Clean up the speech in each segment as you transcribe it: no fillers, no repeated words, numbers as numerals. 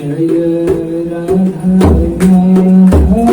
Hare Rama, Hare Rama.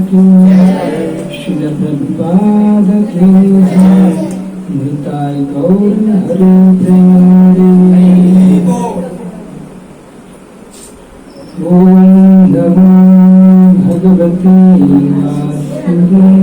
की श्रील प्रभुपाद की निताय गौर हरि प्रेमानंद। ओम नमो भगवते वासुदेवाय।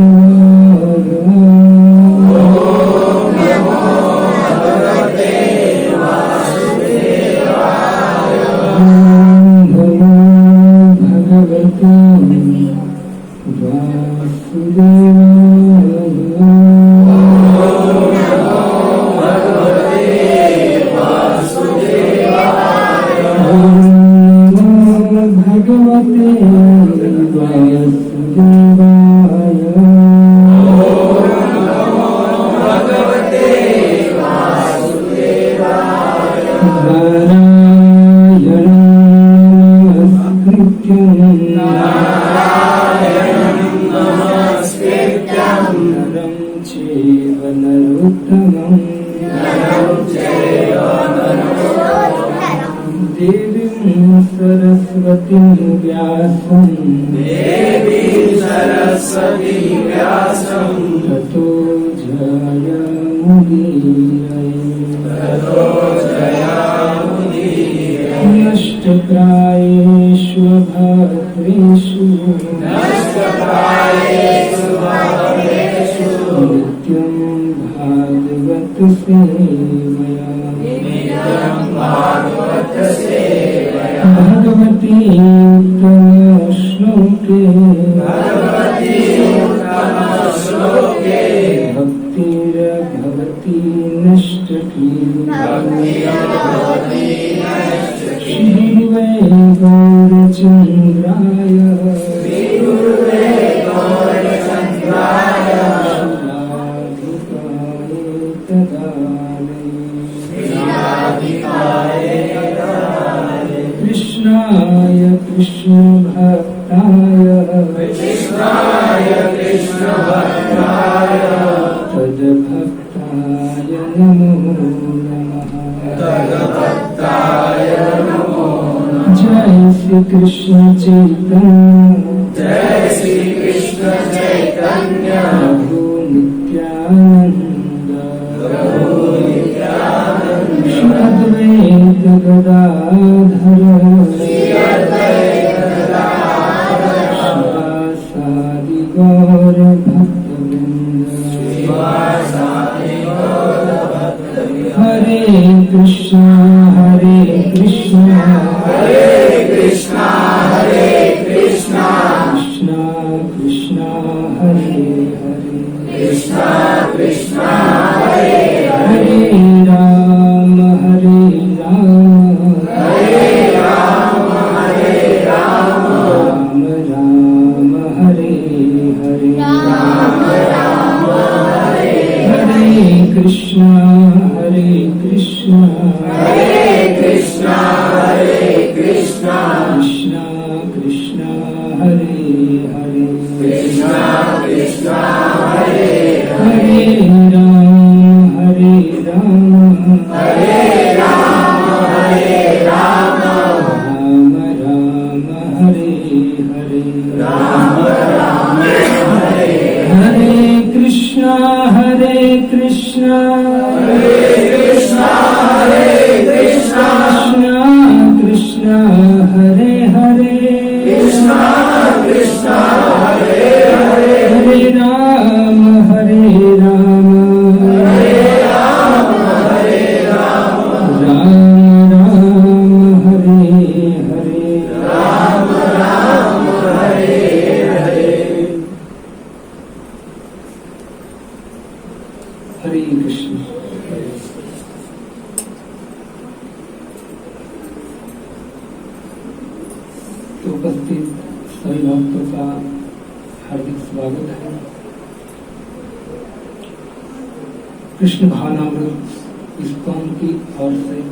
कृष्ण भावनामृत इस कौम की ओर से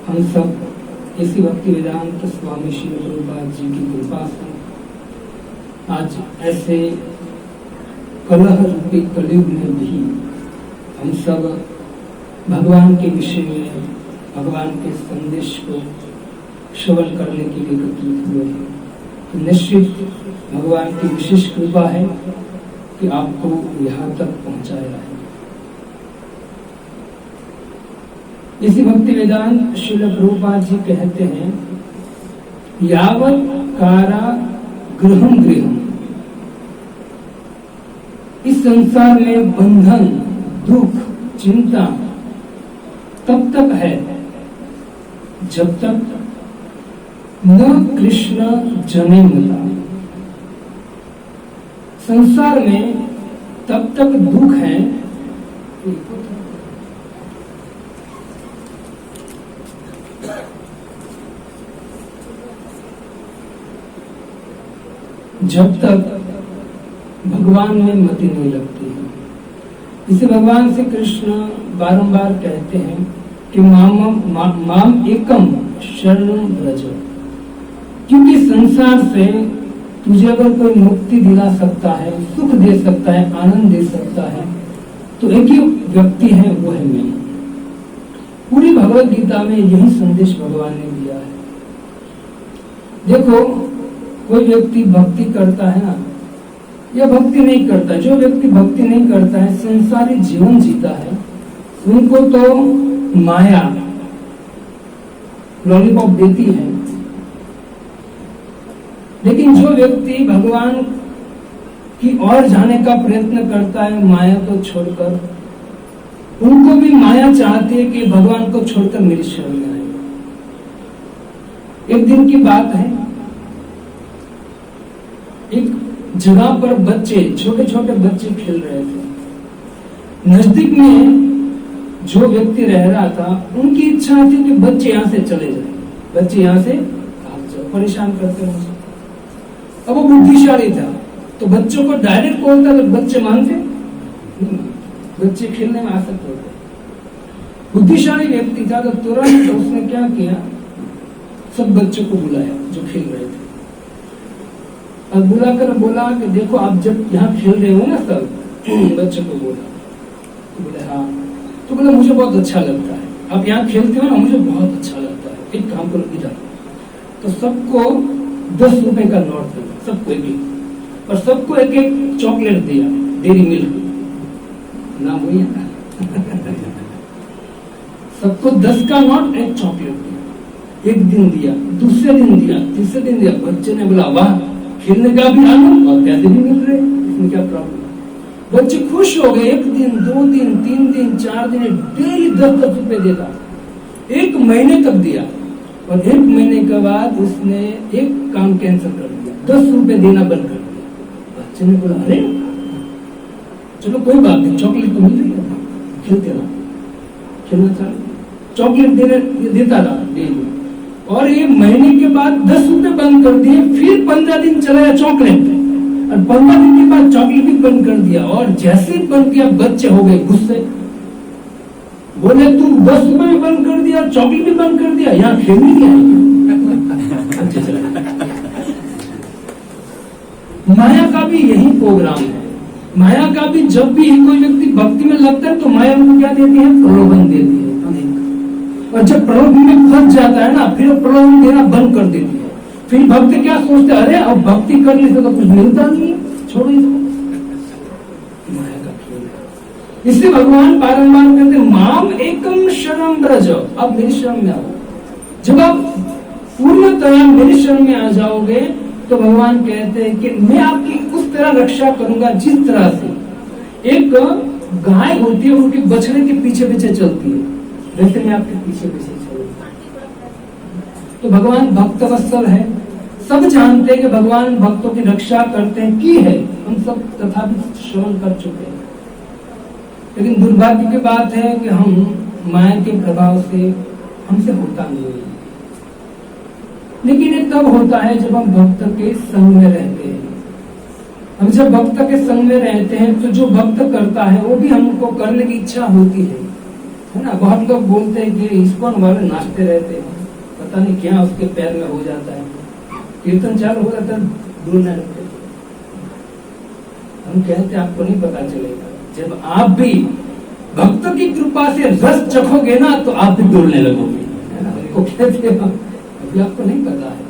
हम सब इसी भक्ति वेदांत स्वामी श्री प्रभुपाद जी की कृपा से आज ऐसे कलह रूपी कलयुग में भी हम सब भगवान के विषय में भगवान के संदेश को श्रवण करने के लिए एकत्रित हुए हैं। तो निश्चित भगवान की विशेष कृपा है कि आपको यहाँ तक पहुंचाया है। इसी भक्ति वेदांत श्रील प्रभुपाद जी कहते हैं, यावत् कारा गृहम गृहम, इस संसार में बंधन, दुख, चिंता तब तक है जब तक न कृष्ण जन्मता। संसार में तब तक दुख है जब तक भगवान में मति नहीं लगती है। इसे भगवान से कृष्ण बारंबार कहते हैं कि माम एकम शरणं व्रज, क्योंकि संसार से तुझे अगर कोई मुक्ति दिला सकता है, सुख दे सकता है, आनंद दे सकता है, तो एक ही व्यक्ति है, वो है मैं। पूरी भगवत गीता में यही संदेश भगवान ने दिया है। देखो, कोई व्यक्ति भक्ति करता है ना, या भक्ति नहीं करता, जो व्यक्ति भक्ति नहीं करता है, संसारी जीवन जीता है, उनको तो माया लॉलीपॉप देती है। लेकिन जो व्यक्ति भगवान की ओर जाने का प्रयत्न करता है माया को छोड़कर, उनको भी माया चाहती है कि भगवान को छोड़कर मेरी शरण में आए। एक दिन की बात है, एक जगह पर बच्चे, छोटे छोटे बच्चे खेल रहे थे। नजदीक में जो व्यक्ति रह रहा था, उनकी इच्छा थी कि बच्चे यहाँ से चले जाए, बच्चे यहाँ से भाग जाओ, परेशान करते हैं। अब वो बुद्धिशाली था, तो बच्चों को डायरेक्ट बोलता तो बच्चे मानते, बच्चे खेलने में आसक्त होते। बुद्धिशाली व्यक्ति था, तो तुरंत उसने क्या किया, सब बच्चों को बुलाया जो खेल रहे थे, और बुलाकर बोला कि देखो आप जब यहाँ खेल रहे हो ना, सब बच्चों को बोला, बोले हाँ, तो बोला मुझे बहुत अच्छा लगता है, आप यहाँ खेलते हो ना, मुझे बहुत अच्छा लगता है, एक काम करो इधर। तो सबको 10 रुपए का नोट दिया, सबको एक, और सबको एक एक चॉकलेट दिया, डेरी मिल्क नाम हुई है ना सबको 10 का नोट, एक चॉकलेट दिया। एक दिन दिया, दूसरे दिन दिया, तीसरे दिन दिया। बच्चे ने बोला वाह, खेलने का भी आनंद और पैसे भी मिल रहे, इसमें क्या प्रॉब्लम। बच्चे खुश हो गए। 1 दिन, 2 दिन, 3 दिन, 4 दिन, डेली 10-10 रुपए देता। 1 महीने तक दिया, और 1 महीने के बाद उसने एक काम कैंसिल कर दिया, 10 रुपए देना बंद कर दिया। बच्चे ने बोला अरे चलो कोई बात नहीं, चॉकलेट तो मिल रही है, खेलते रहो, खेलना चालू। चॉकलेट देता रहा डेली, और ये महीने के बाद 10 रुपए बंद कर दिए। फिर 15 दिन चलाया चॉकलेट, और 15 दिन के बाद चॉकलेट भी बंद कर दिया। और जैसे ही बंद किया, बच्चे हो गए गुस्से, बोले तू 10 रुपए भी बंद कर दिया, चॉकलेट भी बंद कर दिया, यहाँ खेलने नहीं आएगी। माया का भी यही प्रोग्राम है। माया का भी जब भी कोई व्यक्ति भक्ति में लगता है, तो माया उनको क्या देती है, प्रलोभन देती है। और जब प्रलोभन में फंस जाता है ना, फिर प्रलोभन देना बंद कर देती है। फिर भक्त क्या सोचते हैं, अरे अब भक्ति करने से तो कुछ मिलता नहीं है, छोड़ो इसको। माया का खेल है। इसलिए भगवान बारंबार कहते हैं माम एकम शरणं व्रज, अब मेरी शरण में आओ। जब आप पूर्णतः मेरी शरण में आ जाओगे, तो भगवान कहते हैं कि मैं आपकी उस तरह रक्षा करूंगा जिस तरह से एक गाय होती है, उनके बछड़े के पीछे पीछे चलती है, वैसे मैं आपके पीछे पीछे चलूंगा। तो भगवान भक्त वत्सल है, सब जानते हैं कि भगवान भक्तों की रक्षा करते हैं, की है, हम सब तथापि श्रवण कर चुके हैं। लेकिन दुर्भाग्य की बात है कि हम माया के प्रभाव से हमसे होता नहीं है। लेकिन ये तब होता है जब हम भक्त के संग में रहते हैं। हम जब भक्त के संग में रहते हैं, तो जो भक्त करता है वो भी हमको करने की इच्छा होती है ना। बहुत लोग बोलते हैं कि इस्कॉन वाले नाचते रहते हैं, पता नहीं क्या उसके पैर में हो जाता है, कीर्तन चालू हो जाता है, डूलने लगते। हम कहते आपको नहीं पता चलेगा, जब आप भी भक्त की कृपा से रस चखोगे ना, तो आप भी डूलने लगोगे, है ना। कहते हैं अभी आपको नहीं पता है।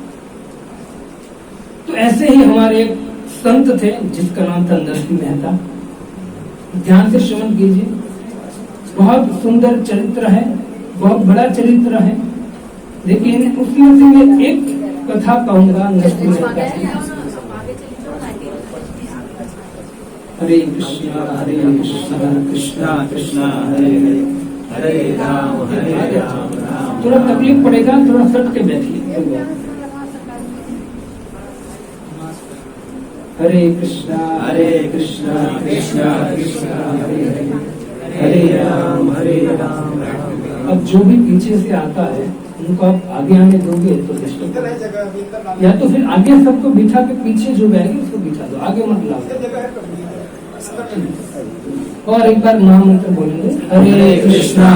तो तो ऐसे ही हमारे एक संत थे जिसका नाम था नरसिंह मेहता। ध्यान से श्रवण कीजिए, बहुत सुंदर चरित्र है, बहुत बड़ा चरित्र है, लेकिन उसमें से मैं एक कथा कहूंगा नरसिंह मेहता की। हरे कृष्णा कृष्णा कृष्णा हरे हरे, हरे राम राम। थोड़ा तकलीफ पड़ेगा, थोड़ा सट के बैठिए। हरे कृष्णा कृष्णा कृष्णा हरे हरे, हरे राम राम। अब जो भी पीछे से आता है उनको आप आगे आने दोगे तो डिस्टर्ब, या तो फिर आगे सबको बिठा के पीछे जो बैठे उसको बिठा दो, आगे मत लाओ। और एक बार महामंत्र बोलेंगे, हरे कृष्णा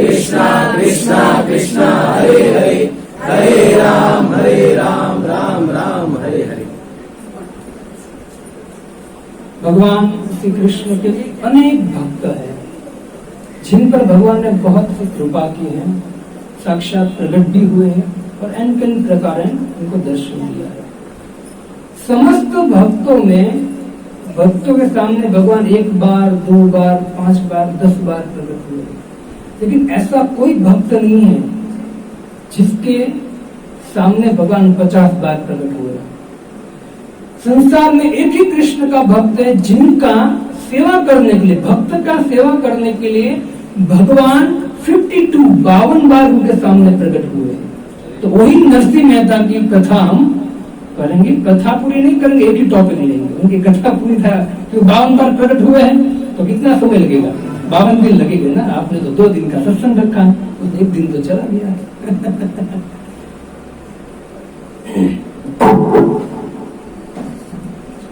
कृष्णा कृष्णा हरे हरे, हरे राम राम राम हरे हरे। भगवान श्री कृष्ण के अनेक भक्त हैं जिन पर भगवान ने बहुत सी कृपा की है, साक्षात प्रकट भी हुए हैं और अनेक प्रकार उनको दर्शन दिया है। समस्त भक्तों के सामने भगवान 1 बार 2 बार 5 बार 10 बार प्रकट हुए, लेकिन ऐसा कोई भक्त नहीं है जिसके सामने भगवान 50 बार प्रकट हुए। संसार में एक ही कृष्ण का भक्त है जिनका सेवा करने के लिए, भक्त का सेवा करने के लिए भगवान 52 बार उनके सामने प्रकट हुए। तो वही नरसिंह मेहता की कथा हम करेंगे। कथा पूरी नहीं करेंगे, एक ही टॉपिक लेंगे। उनकी कथा पूरी था कि 52 बार प्रकट हुए हैं, तो कितना समय लगेगा? 52 दिन लगेगा ना। आपने तो 2 दिन का सत्संग रखा है, तो 1 दिन तो चला गया है।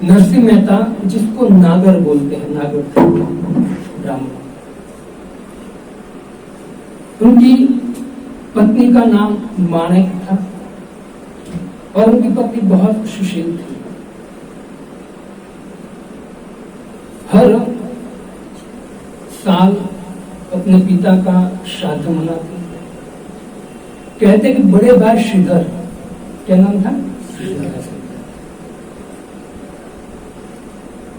नरसिंह मेहता, जिसको नागर बोलते हैं, नागर ब्राह्मण, उनकी पत्नी का नाम माणिक था और उनकी पत्नी बहुत सुशील थी। हर साल अपने पिता का श्राद्ध मनाते। कहते कि बड़े भाई श्रीधर, क्या नाम था?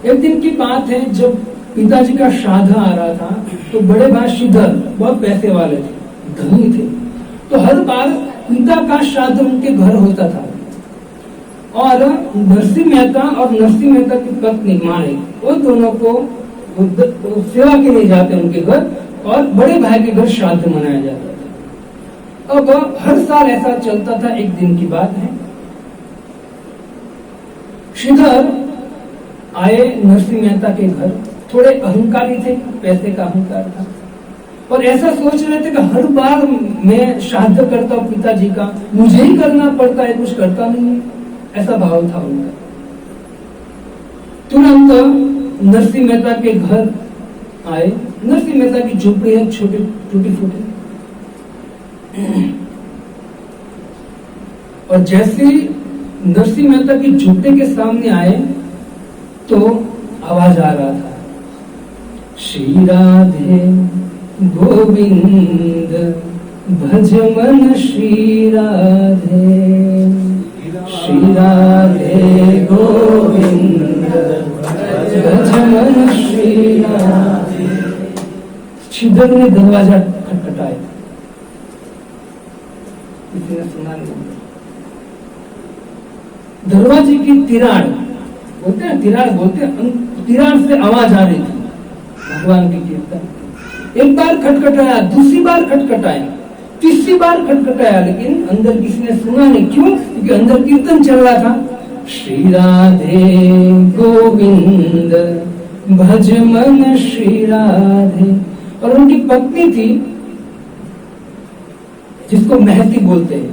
एक दिन की बात है, जब पिताजी का श्राद्ध आ रहा था तो बड़े भाई श्रीधर बहुत पैसे वाले थे, धनी थे, तो हर बार पिता का श्राद्ध उनके घर होता था। और नरसिंह मेहता और नरसिंह मेहता की पत्नी माणिक, वो दोनों को सेवा के लिए जाते उनके घर, और बड़े भाई के घर श्राद्ध मनाया जाता था। अब हर साल ऐसा चलता था। एक दिन की बात है, श्रीधर आए नरसिंह मेहता के घर। थोड़े अहंकारी थे, पैसे का अहंकार था, और ऐसा सोच रहे थे कि हर बार मैं श्राद्ध करता हूँ पिताजी का, मुझे ही करना पड़ता है, कुछ करता नहीं है, ऐसा भाव था उनका। तुरंत नरसिंह मेहता के घर आए। नरसिंह मेहता की झोपड़ी है, छोटी टूटी फूटी, और जैसे नरसिंह मेहता की झोपड़ी के सामने आए तो आवाज आ रहा था, श्री राधे गोविंद भज मन श्री राधे, श्री राधे गोविंद भज मन श्री राधे। श्रीधर ने दरवाजा खटखटाया, किसी ने सुना नहीं। दरवाजे की तिराड़ बोलते हैं, तिराड़ बोलते हैं, तिराड़ से आवाज आ रही थी भगवान की कीर्तन। एक बार खटखटाया, दूसरी बार खटखटाया, तीसरी बार खटखटाया, लेकिन अंदर किसी ने सुना नहीं। क्यों? क्योंकि अंदर कीर्तन चल रहा था, श्री राधे गोविंद भज मन श्री राधे। और उनकी पत्नी थी जिसको महती बोलते हैं,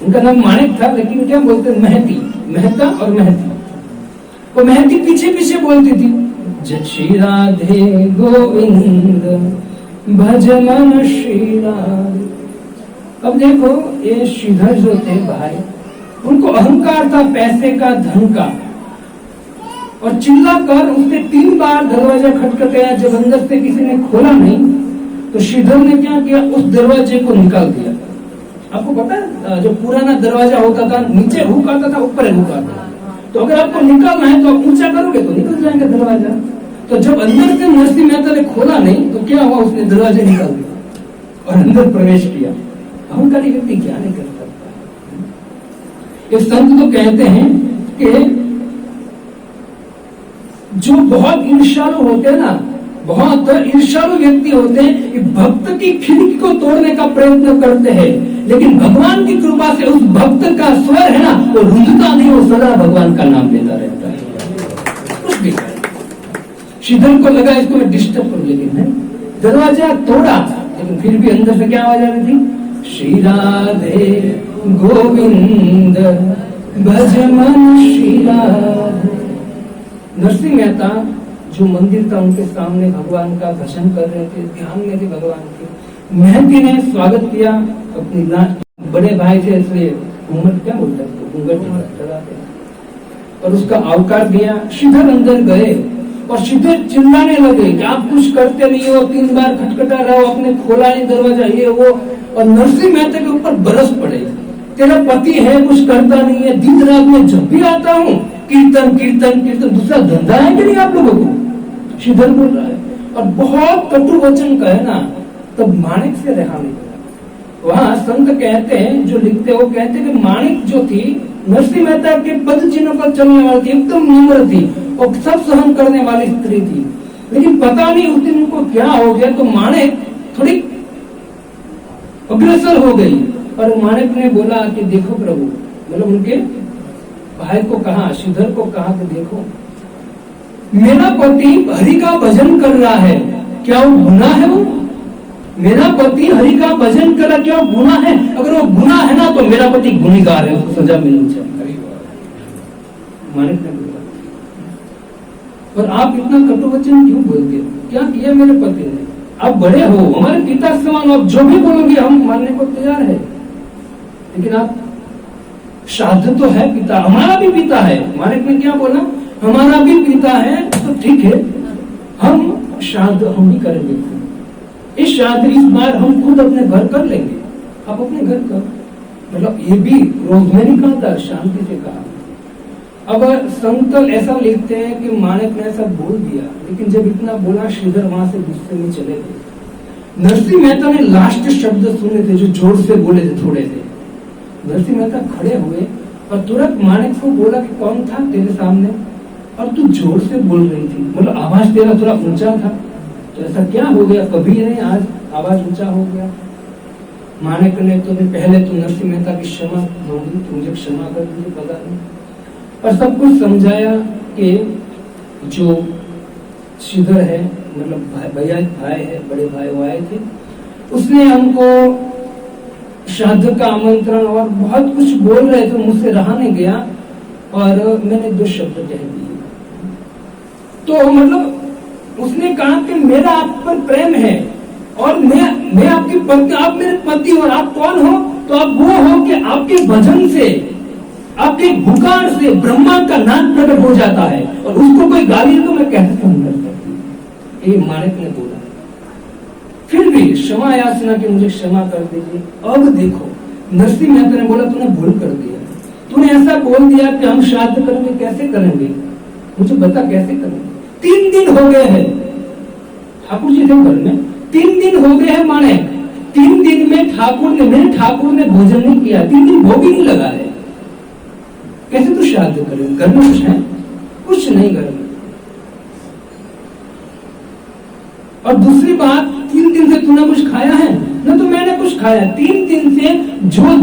उनका नाम माणिक था, लेकिन क्या बोलते हैं? महती, मेहता और महती। वो महती पीछे पीछे बोलती थी, जय श्री राधे गोविंद भज मन श्री राधे। अब देखो, ये श्रीधर जो थे भाई, उनको अहंकार था पैसे का, धन का, और चिल्लाकर उसने 3 बार दरवाजा खटखटाया। जब अंदर से किसी ने खोला नहीं तो श्रीधर ने क्या किया, उस दरवाजे को निकाल दिया। आपको पता है, जो पुराना दरवाजा होता था, नीचे हुक आता था, ऊपर हुक आता था, तो अगर आपको निकलना है तो आप ऊंचा करोगे तो निकल जाएंगे दरवाजा। तो जब अंदर से नरसिंह मेहता ने खोला नहीं तो क्या हुआ, उसने दरवाजा निकाल दिया और अंदर प्रवेश किया। अहंकारी व्यक्ति क्या नहीं कर सकता। ये संत तो कहते हैं कि जो बहुत ईर्ष्यालु होते हैं ना, बहुत ईर्ष्यालु व्यक्ति होते हैं कि भक्त की खिड़की को तोड़ने का प्रयत्न करते हैं, लेकिन भगवान की कृपा से उस भक्त का स्वर है ना वो रुंधता नहीं, वो सदा भगवान का नाम लेता रहता है। कुछ भी श्रीधर को लगा इसको मैं डिस्टर्ब करूं, लेकिन नहीं, दरवाजा तोड़ा लेकिन फिर भी अंदर से क्या आवाज आ रही थी, श्री राधे गोविंद भज मन श्री राधे। नरसिंह मेहता जो मंदिर था उनके सामने भगवान का भजन कर रहे थे, ध्यान में थे भगवान के। महंती ने स्वागत किया अपनी बड़े भाई से, इसलिए घूंघट क्या बोलते हैं, घूंघट लगाते और उसका अवकार दिया। श्रीधर अंदर गए और श्रीधर चिल्लाने लगे कि आप कुछ करते नहीं हो, 3 बार खटखटा रहा हो, आपने खोला नहीं दरवाजा, ये वो। और नरसिंह मेहता के ऊपर बरस पड़े, तेरा पति है कुछ करता नहीं है, दिन रात में जब भी आता हूँ कीर्तन कीर्तन कीर्तन, दूसरा धंधा है कि नहीं आप लोगों को, श्रीधर बोल रहा है। और बहुत कटु वचन का है ना, तब माणिक से रहा नहीं। वहां संत कहते हैं, जो लिखते हैं वो कहते हैं कि माणिक जो थी नरसिंह मेहता के पद चिन्हों पर चलने वाली थी, एकदम निम्र थी और सब सहन करने वाली स्त्री थी। लेकिन पता नहीं उस दिन उनको क्या हो गया, तो माणिक थोड़ी अग्रसर हो गई और माणिक ने बोला कि देखो प्रभु, मतलब उनके भाई को कहा, श्रीधर को कहा कि देखो मेरा पति हरि का भजन कर रहा है, क्या वो गुनाह है? वो मेरा पति हरि का भजन कर रहा, क्या वो गुनाह है? अगर वो गुनाह है ना तो मेरा पति गुनहगार है, उसको सजा मिलनी चाहिए। माणिक ने बोला, और आप इतना कटु वचन क्यों बोलते हो? क्या किया मेरे पति ने? आप बड़े हो, हमारे पिता समान, आप जो भी बोलोगे हम मानने को तैयार है, लेकिन आप श्राद्ध तो है पिता, हमारा भी पिता है। माणिक ने क्या बोला, हमारा भी पिता है तो ठीक है, हम श्राद्ध हम ही करेंगे। इस श्राद्ध इस बार हम खुद अपने घर कर लेंगे, आप अपने घर कर। मतलब ये भी रोज में नहीं कहा था, शांति से कहा। अब संत ऐसा लिखते हैं कि माणिक ने ऐसा बोल दिया, लेकिन जब इतना बोला श्रीधर वहां से गुस्से में चले गए। नरसिंह मेहता ने लास्ट शब्द सुने थे जो जोर से बोले थे थोड़े से। नरसिंह मेहता खड़े हुए और तुरंत माणिक को बोला कि कौन था तेरे सामने और तू जोर से बोल रही थी, मतलब आवाज तेरा थोड़ा ऊंचा था, तो ऐसा क्या हो गया? कभी नहीं, आज आवाज ऊंचा हो गया। माणिक ने तो पहले तो नरसिंह मेहता की क्षमा मांगी, तो मुझे क्षमा कर दीजिए, पता नहीं, और सब कुछ समझाया कि जो श्रीधर है, मतलब भाई है, बड़े भाई वो आए थे, उसने हमको श्राद्ध का आमंत्रण और बहुत कुछ बोल रहे थे, मुझसे रहा नहीं गया और मैंने 2 शब्द कह दिए। तो मतलब उसने कहा कि मेरा आप पर प्रेम है और मैं आपकी पत्नी, आप मेरे पति, और आप कौन हो? तो आप वो हो कि आपके भजन से, आपके पुकार से ब्रह्मा का नाम प्रकट हो जाता है, और उसको कोई गाली तो मैं कैसे सहन कर सकती? ये माणिक ने बोला। फिर भी क्षमा याचना की मुझे क्षमा कर दीजिए। अब देखो नरसिंह मेहता ने बोला तूने भूल कर दिया, तूने ऐसा बोल दिया कि हम श्राद्ध करेंगे, कैसे करेंगे? मुझे बता कैसे करेंगे? 3 दिन हो गए हैं ठाकुर जी के घर में, 3 दिन हो गए हैं माणिक, 3 दिन में मेरे ठाकुर ने भोजन नहीं किया, 3 दिन भोग ही नहीं लगा है, कैसे तू श्राद्ध करें? घर में कुछ है? कुछ नहीं घर में। और दूसरी बात, 3 दिन से तूने कुछ खाया है? न तो मैंने कुछ खाया। 3 दिन से जो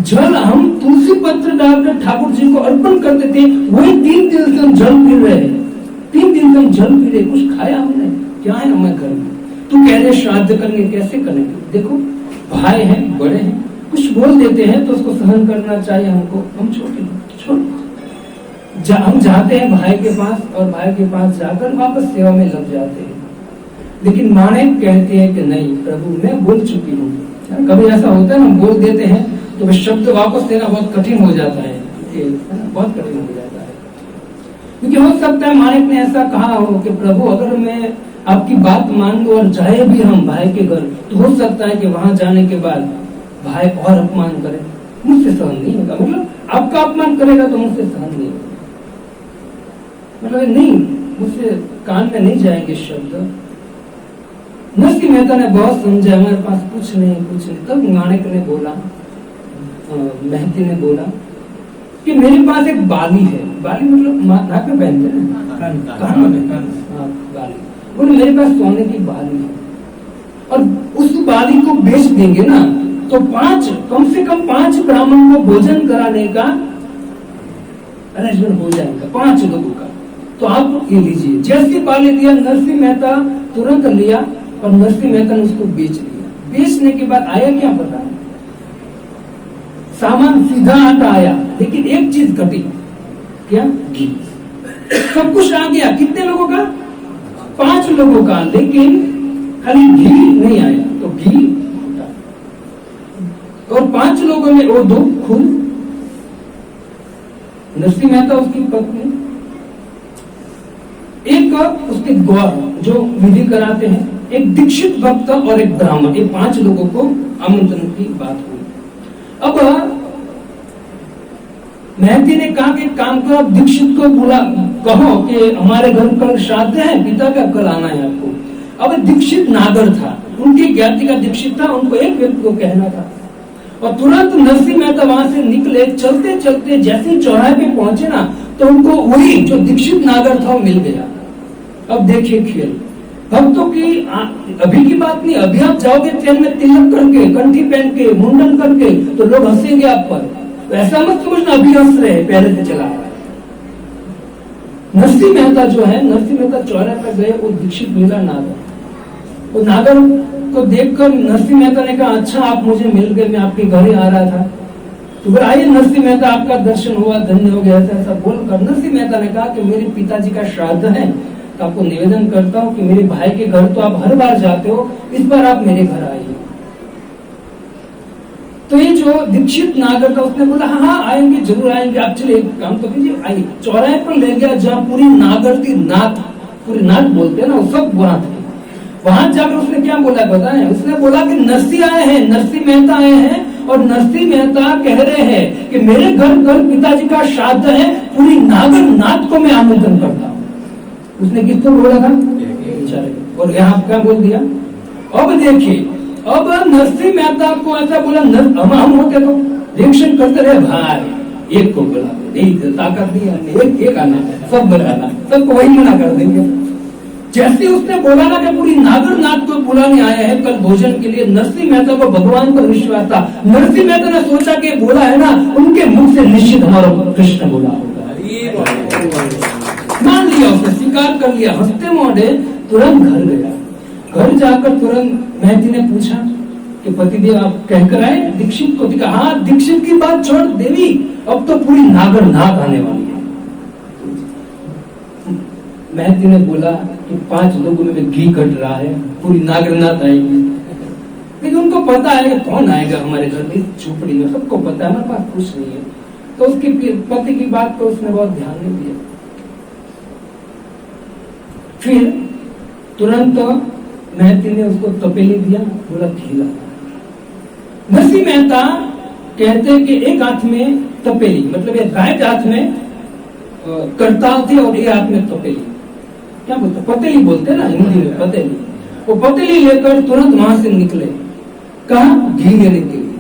जल हम तुलसी पत्र डालकर ठाकुर जी को अर्पण करते थे, वही 3 दिन से हम जल पी रहे हैं। 3 दिन से हम जल पी रहे, कुछ खाया हमने? क्या है हमारे घर में? तू कह रहे श्राद्ध करेंगे, कैसे करेंगे? देखो भाई हैं, बड़े हैं, कुछ बोल देते हैं तो उसको सहन करना चाहिए हमको। हम छोटे हम जाते हैं भाई के पास और भाई के पास जाकर वापस सेवा में लग जाते हैं, लेकिन माणिक कहते हैं कि नहीं प्रभु मैं बोल चुकी हूँ। कभी ऐसा होता है ना, बोल देते हैं तो वह शब्द वापस देना बहुत कठिन हो जाता है, बहुत कठिन हो जाता है। क्योंकि हो सकता है माणिक ने ऐसा कहा हो कि प्रभु अगर मैं आपकी बात मान लूं और जाए भी हम भाई के घर, तो हो सकता है कि वहां जाने के बाद भाई और अपमान करे, मुझसे सहन नहीं होगा। मतलब आपका अपमान करेगा तो मुझसे सहन नहीं होगा, मतलब नहीं, मुझसे कान में नहीं जाएंगे शब्द। नरसिंह मेहता ने बहुत समझा, हमारे पास कुछ नहीं। तब माणिक ने बोला, महती ने बोला कि मेरे पास एक बाली है। बाली मतलब नाक में पहनते हैं, कान में, बाली। बोले मेरे पास सोने की बाली है, और उस बाली को बेच देंगे ना तो कम से कम 5 ब्राह्मण को भोजन कराने का अरेंजमेंट हो जाएगा, 5 लोगों का। तो आप ये लीजिए। जैसे बाली दिया, नरसिंह मेहता तुरंत लिया और नरसिंह मेहता ने उसको बेच दिया। बेचने के बाद आया क्या पता है, सामान सीधा आता आया, लेकिन एक चीज घटी, क्या? घी। सब कुछ आ गया, कितने लोगों का? 5 लोगों का, लेकिन खाली घी नहीं आया। तो घी और 5 लोगों में वो 2 खुद नरसिंह मेहता, उसकी पत्नी, एक उसके गौर जो विधि कराते हैं, एक दीक्षित भक्त और एक ब्राह्मण, ये 5 लोगों को आमंत्रण की बात हुई। अब महती ने कहा कि काम करो, आप दीक्षित को बुला, कहो कि हमारे घर कल श्राद्ध है, पिता का कल आना है आपको। अब दीक्षित नागर था, उनकी ज्ञाति का दीक्षित था, उनको एक व्यक्ति को कहना था। और तुरंत नरसिंह मेहता वहां से निकले, चलते चलते जैसे चौराहे पे पहुंचे ना, तो उनको वही जो दीक्षित नागर था वो मिल गया। अब देखिए खेल, भक्तों की अभी की बात नहीं, अभी आप जाओगे ट्रेन में तिलक करके, कंठी पहन के, मुंडन करके, तो लोग हंसेंगे आप पर। तो ऐसा मत समझना अभी हंस रहे, पहले से चला रहा है। नरसिंह मेहता जो है, नरसिंह मेहता चौराहे पर गए, वो दीक्षित मिला नागर। वो नागर को देखकर नरसिंह मेहता ने कहा, अच्छा आप मुझे मिल गए, मैं आपके घर ही आ रहा था। तो फिर आइए नरसिंह मेहता, आपका दर्शन हुआ, धन्य हो गया। ऐसा बोलकर नरसिंह मेहता ने कहा कि मेरे पिताजी का श्राद्ध है, तो आपको निवेदन करता हूँ कि मेरे भाई के घर तो आप हर बार जाते हो, इस बार आप मेरे घर आइए। तो ये जो दीक्षित नागर था, उसने बोला हाँ आएंगे, जरूर आएंगे, आप चलिए एक काम तो कीजिए, आइए। चौराहे पर ले गया जहाँ पूरी नागर थी, नाथ, पूरी नाथ बोलते हैं ना, वो सब वहां थे। वहां जाकर उसने क्या बोला बताएं, उसने बोला कि नरसिंह आए हैं, नरसिंह मेहता आए हैं, और नरसिंह मेहता कह रहे हैं कि मेरे घर कल पिताजी का श्राद्ध है, पूरी नागर नाथ को मैं आमंत्रण करता हूँ। उसने किसको बोला था? और यहाँ क्या बोल दिया? अब देखिए, अब नरसिंह मेहता को ऐसा बोला, हम होते तो रिएक्शन करते रहे, भाई एक को बोला, नहीं ताकत नहीं, एक आना, सब बुलाना, सबको वही मना कर देंगे। जैसे उसने बोला ना कि पूरी नागर नाथ को बुलाने आया है कल भोजन के लिए, नरसिंह मेहता को भगवान पर विश्वास था। नरसिंह मेहता ने सोचा कि बोला है ना, उनके मुख से निश्चित हमारा कृष्ण बोला होगा। मान लिया, उसने स्वीकार कर लिया, हंसते मोड़े तुरंत घर गया। घर जाकर तुरंत महती ने पूछा कि पतिदेव आप कहकर आए दीक्षित को? दिखा, हाँ दीक्षित की बात छोड़ देवी, अब तो पूरी नागर नाथ आने वाली है। महती ने बोला कि 5 लोगों में घी कट रहा है, पूरी नागर नाथ आएगी। लेकिन उनको पता है कि कौन आएगा हमारे घर में, झोपड़ी में, सबको पता है हमारे पास कुछ नहीं है। तो उसके पति की बात को उसने बहुत ध्यान नहीं दिया। फिर तुरंत महती ने उसको तपेली दिया, बोला घी ला। नरसिंह मेहता कहते कि एक हाथ में तपेली, मतलब एक राइट हाथ में करताल थी और एक हाथ में तपेली, क्या बोलते, पतेली बोलते ना हिंदी में, पतेली। वो पतेली लेकर तुरंत वहां से निकले, कहा घी लेने के लिए।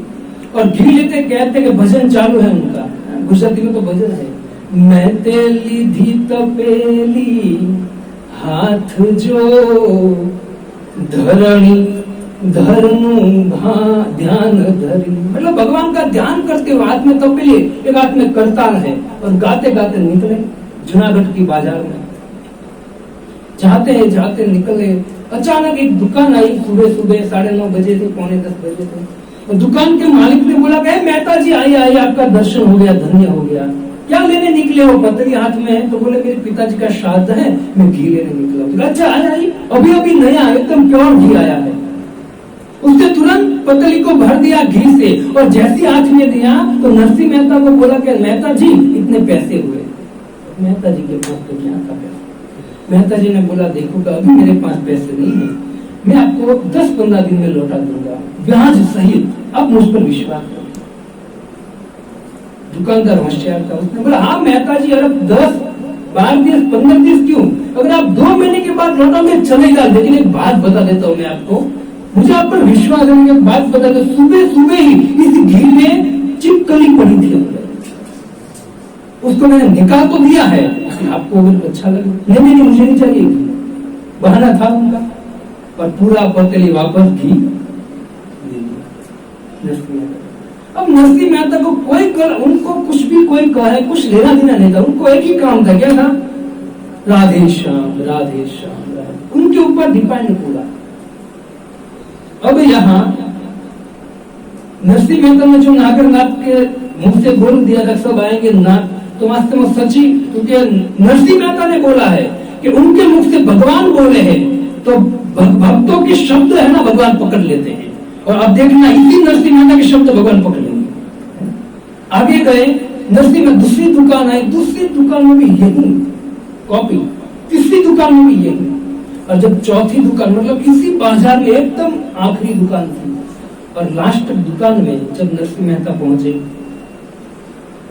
और घी लेते कहते कि भजन चालू है उनका, गुजराती में तो भजन है, मैं तेली धी तपेली हाथ जो धरणी धरनु ध्यान धरी, मतलब भगवान का ध्यान करते हुए हाथ में तपेली, एक हाथ में करताल है, और गाते गाते निकले जूनागढ़ की बाजार में। जाते निकले, अचानक एक दुकान आई, सुबह 9:30 बजे थे, 9:45 बजे थे। और दुकान के मालिक ने बोला कि मेहता जी आइए, आपका दर्शन हो गया, धन्य हो गया। क्या लेने निकले हो? पतली हाथ में है। तो बोले मेरे पिताजी का श्राद्ध है, मैं घी लेने निकला। अच्छा आया, अभी नया एकदम प्योर घी आया है। उसने तुरंत पतली को भर दिया घी से, और जैसे हाथ में दिया तो नरसिंह मेहता को बोला कि मेहता जी इतने पैसे हुए। मेहता जी के पास तो क्या था पैसा? मेहता जी ने बोला देखो अभी मेरे पास पैसे नहीं है, मैं आपको 10-15 दिन में लौटा दूंगा, ब्याज सहित, आप मुझ पर विश्वास करो। दुकानदार होशियार था, उसने बोला हाँ मेहता जी, अरे 10 12 दिन 15 दिन क्यों, अगर आप 2 महीने के बाद लौटोगे चलेगा, लेकिन एक बात बता देता हूँ मैं आपको, मुझे आप पर विश्वास है, एक बात बता दो, सुबह सुबह ही इस घी में चिपकली पड़ी थी, उसको मैंने निकाल तो दिया है, आपको अगर अच्छा लगे। नहीं मुझे नहीं चाहिए, बहाना था उनका, और पूरा पतेली वापस घी। अब नरसिंह मेहता को उनको कुछ भी कोई कहे, कुछ लेना देना नहीं था, उनको एक ही काम था, क्या था, राधे श्याम राधे श्याम, उनके ऊपर डिपेंड पूरा। अब यहाँ नरसिंह मेहता ने जो नागरनाथ के मुंह से बोल दिया था सब आएंगे नाथ, तो वास्तव में सच्ची, क्योंकि नरसिंह मेहता ने बोला है कि उनके मुख से भगवान बोले हैं, तो भक्तों के शब्द है ना भगवान पकड़ लेते हैं, और अब देखना इसी नरसिंह मेहता के शब्द भगवान पकड़ लेंगे। आगे गए, नरसिंह में दूसरी दुकान आई, दूसरी दुकान में भी यही कॉपी, तीसरी दुकान में भी यही, और जब चौथी दुकान, मतलब इसी बाजार में एकदम आखिरी दुकान थी, और लास्ट दुकान में जब नरसिंह मेहता पहुंचे,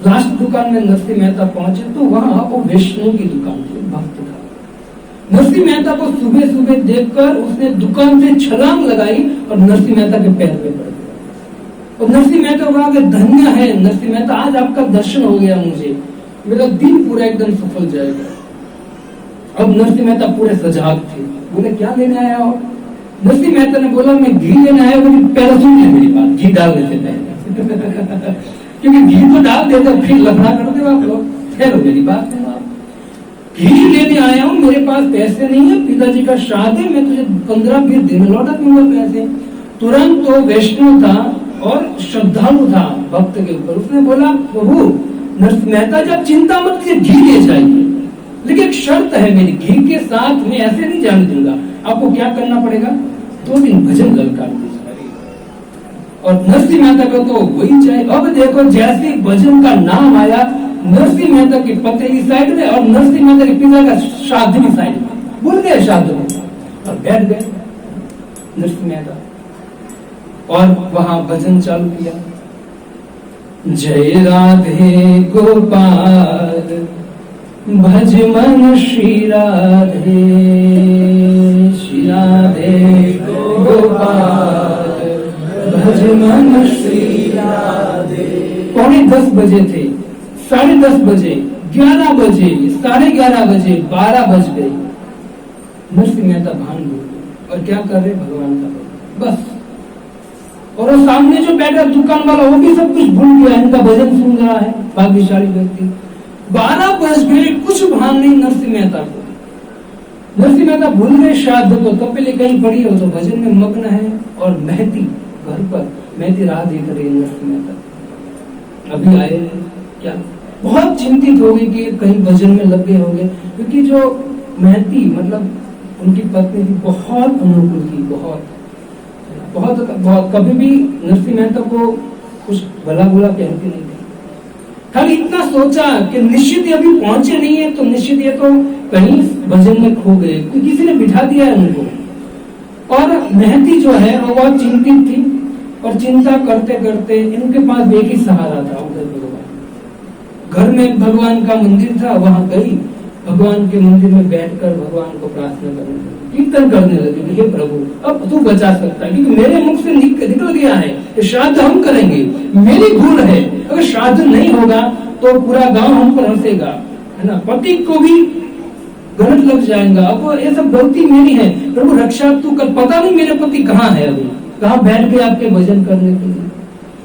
लास्ट दुकान में नरसिंह मेहता पहुंचे, तो वहां वो वैष्णव की दुकान थी, भक्त था। नरसिंह मेहता को सुबह सुबह देखकर उसने दुकान से छलांग लगाई और नरसिंह मेहता के पैर में पड़ गया, और नरसिंह मेहता कहा कि धन्य है नरसिंह मेहता, आज आपका दर्शन हो गया, मुझे मेरा दिन पूरा एकदम सफल जाएगा। अब नरसिंह मेहता पूरे सजाग थे, बोले क्या लेने आया हो? नरसिंह मेहता ने बोला मैं घी लेने आया हूँ, पहले सुन ले मेरी बात, घी डालने से पहले क्योंकि घी तो डाल देते फिर लफड़ा कर दे आप लोग, ठहरो मेरी बात है, घी लेने आया हूँ, मेरे पास पैसे नहीं है, पिताजी का श्राद्ध है, मैं तुझे 15-20 दिन में लौटा दूंगा पैसे। तुरंत तो वैष्णव था और श्रद्धालु था भक्त के ऊपर, उसने बोला प्रभु नरसिंह मेहता जी आप चिंता मत कीजिए, घी ले जाइए, लेकिन एक शर्त है मेरी, घी के साथ मैं ऐसे नहीं जाने दूंगा, आपको क्या करना पड़ेगा, 2 दिन भजन ललकार दीजिए। और नरसिंह मेहता को तो वही चाहिए। अब देखो जैसे भजन का नाम आया, नरसिंह मेहता की पतेली साइड में और नरसिंह मेहता के पिता का श्राद्ध भी साइड में, भूल गए श्राद्ध में, और बैठ गए नरसिंह मेहता, और वहां भजन चालू किया, जय राधे गोपाल भज मन श्री राधे, श्री राधे गोपाल भज मन श्री राधे। 9:45 बजे थे, 10:30 बजे, 11 बजे, 11:30 बजे, 12 बज गए, नरसिंह मेहता भान गए, और क्या कर रहे भगवान का बस। और वो सामने जो बैठा दुकान वाला वो भी सब कुछ भूल गया, इनका भजन सुन रहा है भाग्यशाली व्यक्ति। 12 बज गए, कुछ भान नहीं नरसिंह मेहता को। नरसिंह मेहता भूल गए श्राद्ध को, कपिले कहीं पड़ी हो तो भजन में मग्न है, और महती घर पर महती राह देख रही है नरसिंह मेहता, अभी आए क्या, बहुत चिंतित हो गई कि कहीं भजन में लग गए होंगे, क्योंकि जो महती मतलब उनकी पत्नी थी बहुत अनुकूल थी, बहुत बहुत बहुत, कभी भी नरसिंह मेहता को कुछ भला बुरा कहती नहीं थी। खाली इतना सोचा कि निश्चित ही अभी पहुंचे नहीं है, तो निश्चित ये तो कहीं भजन में खो गए, किसी ने बिठा दिया है उनको। और महती जो है वो बहुत चिंतित थी, और चिंता करते करते इनके पास एक ही सहारा था, उधर भगवान। घर में भगवान का मंदिर था, वहां गई, भगवान के मंदिर में बैठकर भगवान को प्रार्थना करने लगी, कीर्तन करने लगी कि हे प्रभु अब तू बचा सकता है, क्योंकि मेरे मुख से निकल गया है श्राद्ध हम करेंगे, मेरी भूल है, अगर श्राद्ध नहीं होगा तो पूरा गांव हम पर हंसेगा, है ना, पति को भी गलत लग जाएगा, अब ये सब गलती मेरी है, प्रभु रक्षा तू कर। पता नहीं मेरे पति कहाँ है, अभी कहाँ बैठ गए आपके भजन करने के लिए।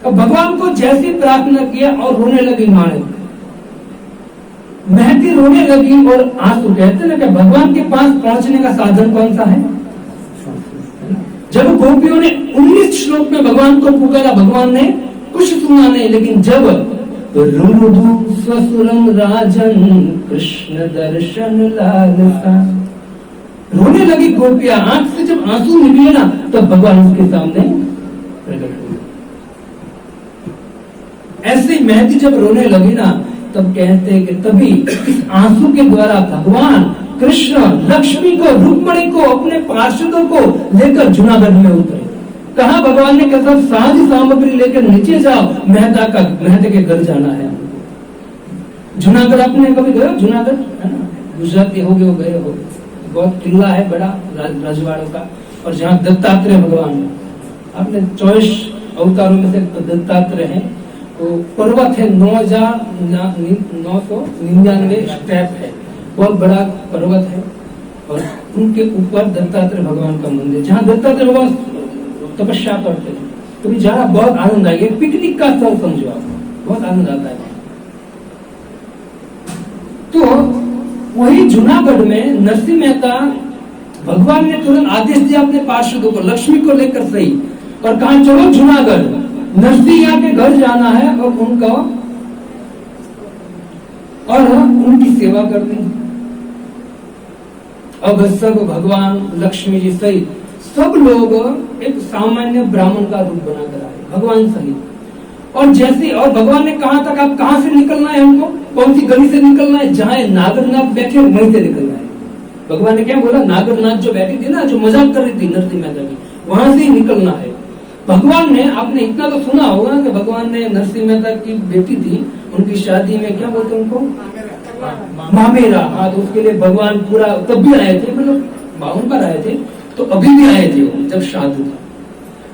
अब भगवान को जैसी प्रार्थना किया और रोने लगी माणिक, महती रोने लगी, और आंसू कहते ना कि भगवान के पास पहुंचने का साधन कौन सा है। जब गोपियों ने 19 श्लोक में भगवान को पुकारा, भगवान ने कुछ सुना नहीं, लेकिन जब रुदु स्वसुरम राजन कृष्ण दर्शन लालसा, रोने लगी गोपियां, आंख से जब आंसू निकले ना तब भगवान उसके सामने प्रकट हुए। ऐसे ही महती जब रोने लगी ना तब कहते हैं कि तभी इस आंसू के द्वारा भगवान कृष्ण लक्ष्मी को, रुक्मणी को, अपने पार्षदों को लेकर जूनागढ़ में उतरे। कहा भगवान ने कहा साज सामग्री लेकर नीचे जाओ, मेहता के घर जाना है। जूनागढ़ आपने कभी गए? जूनागढ़ है ना, गुजराती हो गए हो, बहुत किला है बड़ा रजवाड़ों का, और जहाँ दत्तात्रेय भगवान आपने 24 अवतारों में से दत्तात्रेय है, तो पर्वत है 9,999 स्टेप है, बहुत बड़ा पर्वत है, और उनके ऊपर दत्तात्रेय भगवान का मंदिर, जहाँ दत्तात्रेय भगवान तपस्या करते हैं। कभी जाना, बहुत आनंद आएगा, पिकनिक का स्थल समझो आप, बहुत आनंद आता है। तो वही जूनागढ़ में नरसिंह मेहता, भगवान ने तुरंत आदेश दिया अपने पार्षदों को, लक्ष्मी को लेकर सही, और कहा चलो जूनागढ़, नरसिंह के घर जाना है और उनका और उनकी सेवा करनी। अब सब भगवान लक्ष्मी जी सहित सब लोग एक सामान्य ब्राह्मण का रूप बनाकर आए, भगवान सहित। और जैसे, और भगवान ने कहा था कि आप कहां से निकलना है, हमको कौन सी गली से निकलना है, जहां नागरनाथ बैठे वहीं से निकलना है। भगवान ने क्या बोला? नागरनाथ जो बैठी थी ना, जो मजाक कर रही थी नरसिंह मेहता की, वहां से ही निकलना है। भगवान ने, आपने इतना तो सुना होगा कि भगवान ने नरसिंह मेहता की बेटी थी, उनकी शादी में क्या बोलते उनको, मामेरा। हाँ, तो उसके लिए भगवान पूरा, तब भी आए थे, मतलब 52 बार आए थे, तो अभी भी आए थे वो जब शादी था।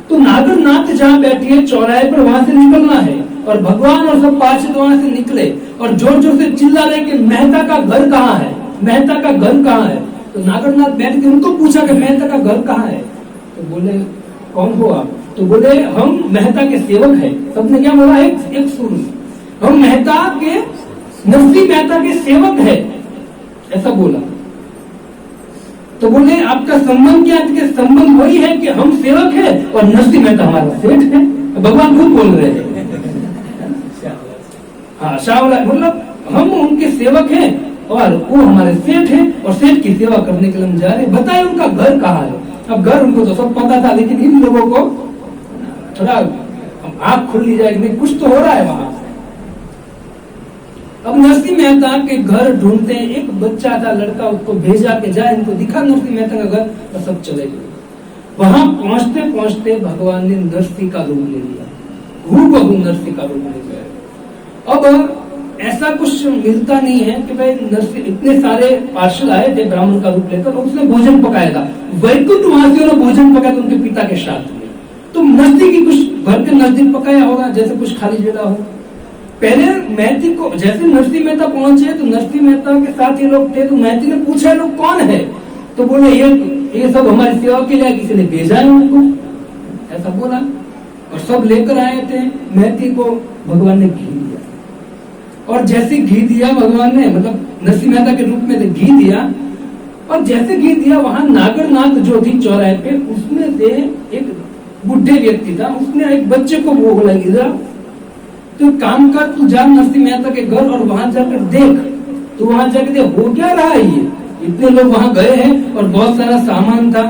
तो नागरनाथ जहाँ बैठी है चौराहे पर, वहां से निकलना है। और भगवान और सब पार्षद वहां से निकले और जोर जोर से चिल्ला रहे कि मेहता का घर कहाँ है, मेहता का घर कहाँ है। तो नागरनाथ बैठ के उनको पूछा कि मेहता का घर कहाँ है, तो बोले कौन हो आप? तो बोले हम मेहता के सेवक हैं। सबने क्या बोला? एक सुर, हम मेहता के, नरसिंह मेहता के सेवक है, ऐसा बोला। तो बोले आपका संबंध क्या है? संबंध वही है कि हम सेवक है और नरसिंह मेहता हमारा सेठ है। भगवान खुद बोल रहे हैं। हाँ, शावला, मतलब हम उनके सेवक हैं और वो हमारे सेठ है, और सेठ की सेवा करने के लिए हम जा रहे हैं। बताए उनका घर कहाँ है? अब घर उनको तो सब पता था, लेकिन इन लोगों को थोड़ा आंख खुल जाएगी, नहीं कुछ तो हो रहा है वहां। अब नरसिंह मेहता के घर ढूंढते हैं, एक बच्चा था लड़का, उसको भेजा के जाए, इनको दिखा नरसिंह मेहता का घर, और सब चले गए। वहां पहुंचते पहुंचते भगवान ने नरसिंह का रूप ले लिया, हूबहू नरसिंह का रूप ले लिया। अब ऐसा कुछ मिलता नहीं है कि भाई नरसिंह, इतने सारे पार्षद आए थे ब्राह्मण का रूप लेकर, उसने भोजन पकाया था, वैकुंठवासियों ने भोजन पकाया था उनके पिता के साथ में। तो नजदीक ही कुछ घर के नजदीक पकाया होगा, जैसे कुछ खाली जगह हो। पहले महती को, जैसे नरसिंह मेहता पहुंचे तो नरसिंह मेहता के साथ ये लोग थे, तो महती ने पूछा लोग कौन है? तो बोले ये सब हमारी सेवा के लिए किसी ने भेजा है उनको, ऐसा बोला। और सब लेकर आए थे। महती को भगवान ने घी दिया, और जैसे घी दिया भगवान ने, मतलब नरसिंह मेहता के रूप में घी दिया, और जैसे घी दिया वहां नागरनाथ जो थी चौराहे पे, उसमें से एक बुढ़े व्यक्ति था, उसने एक बच्चे को भोग लगी, तो काम कर, तू जा नरसिंह मेहता के घर और वहां जाकर देख। तो वहां जाकर देख हो क्या रहा है, ये इतने लोग वहां गए हैं और बहुत सारा सामान था।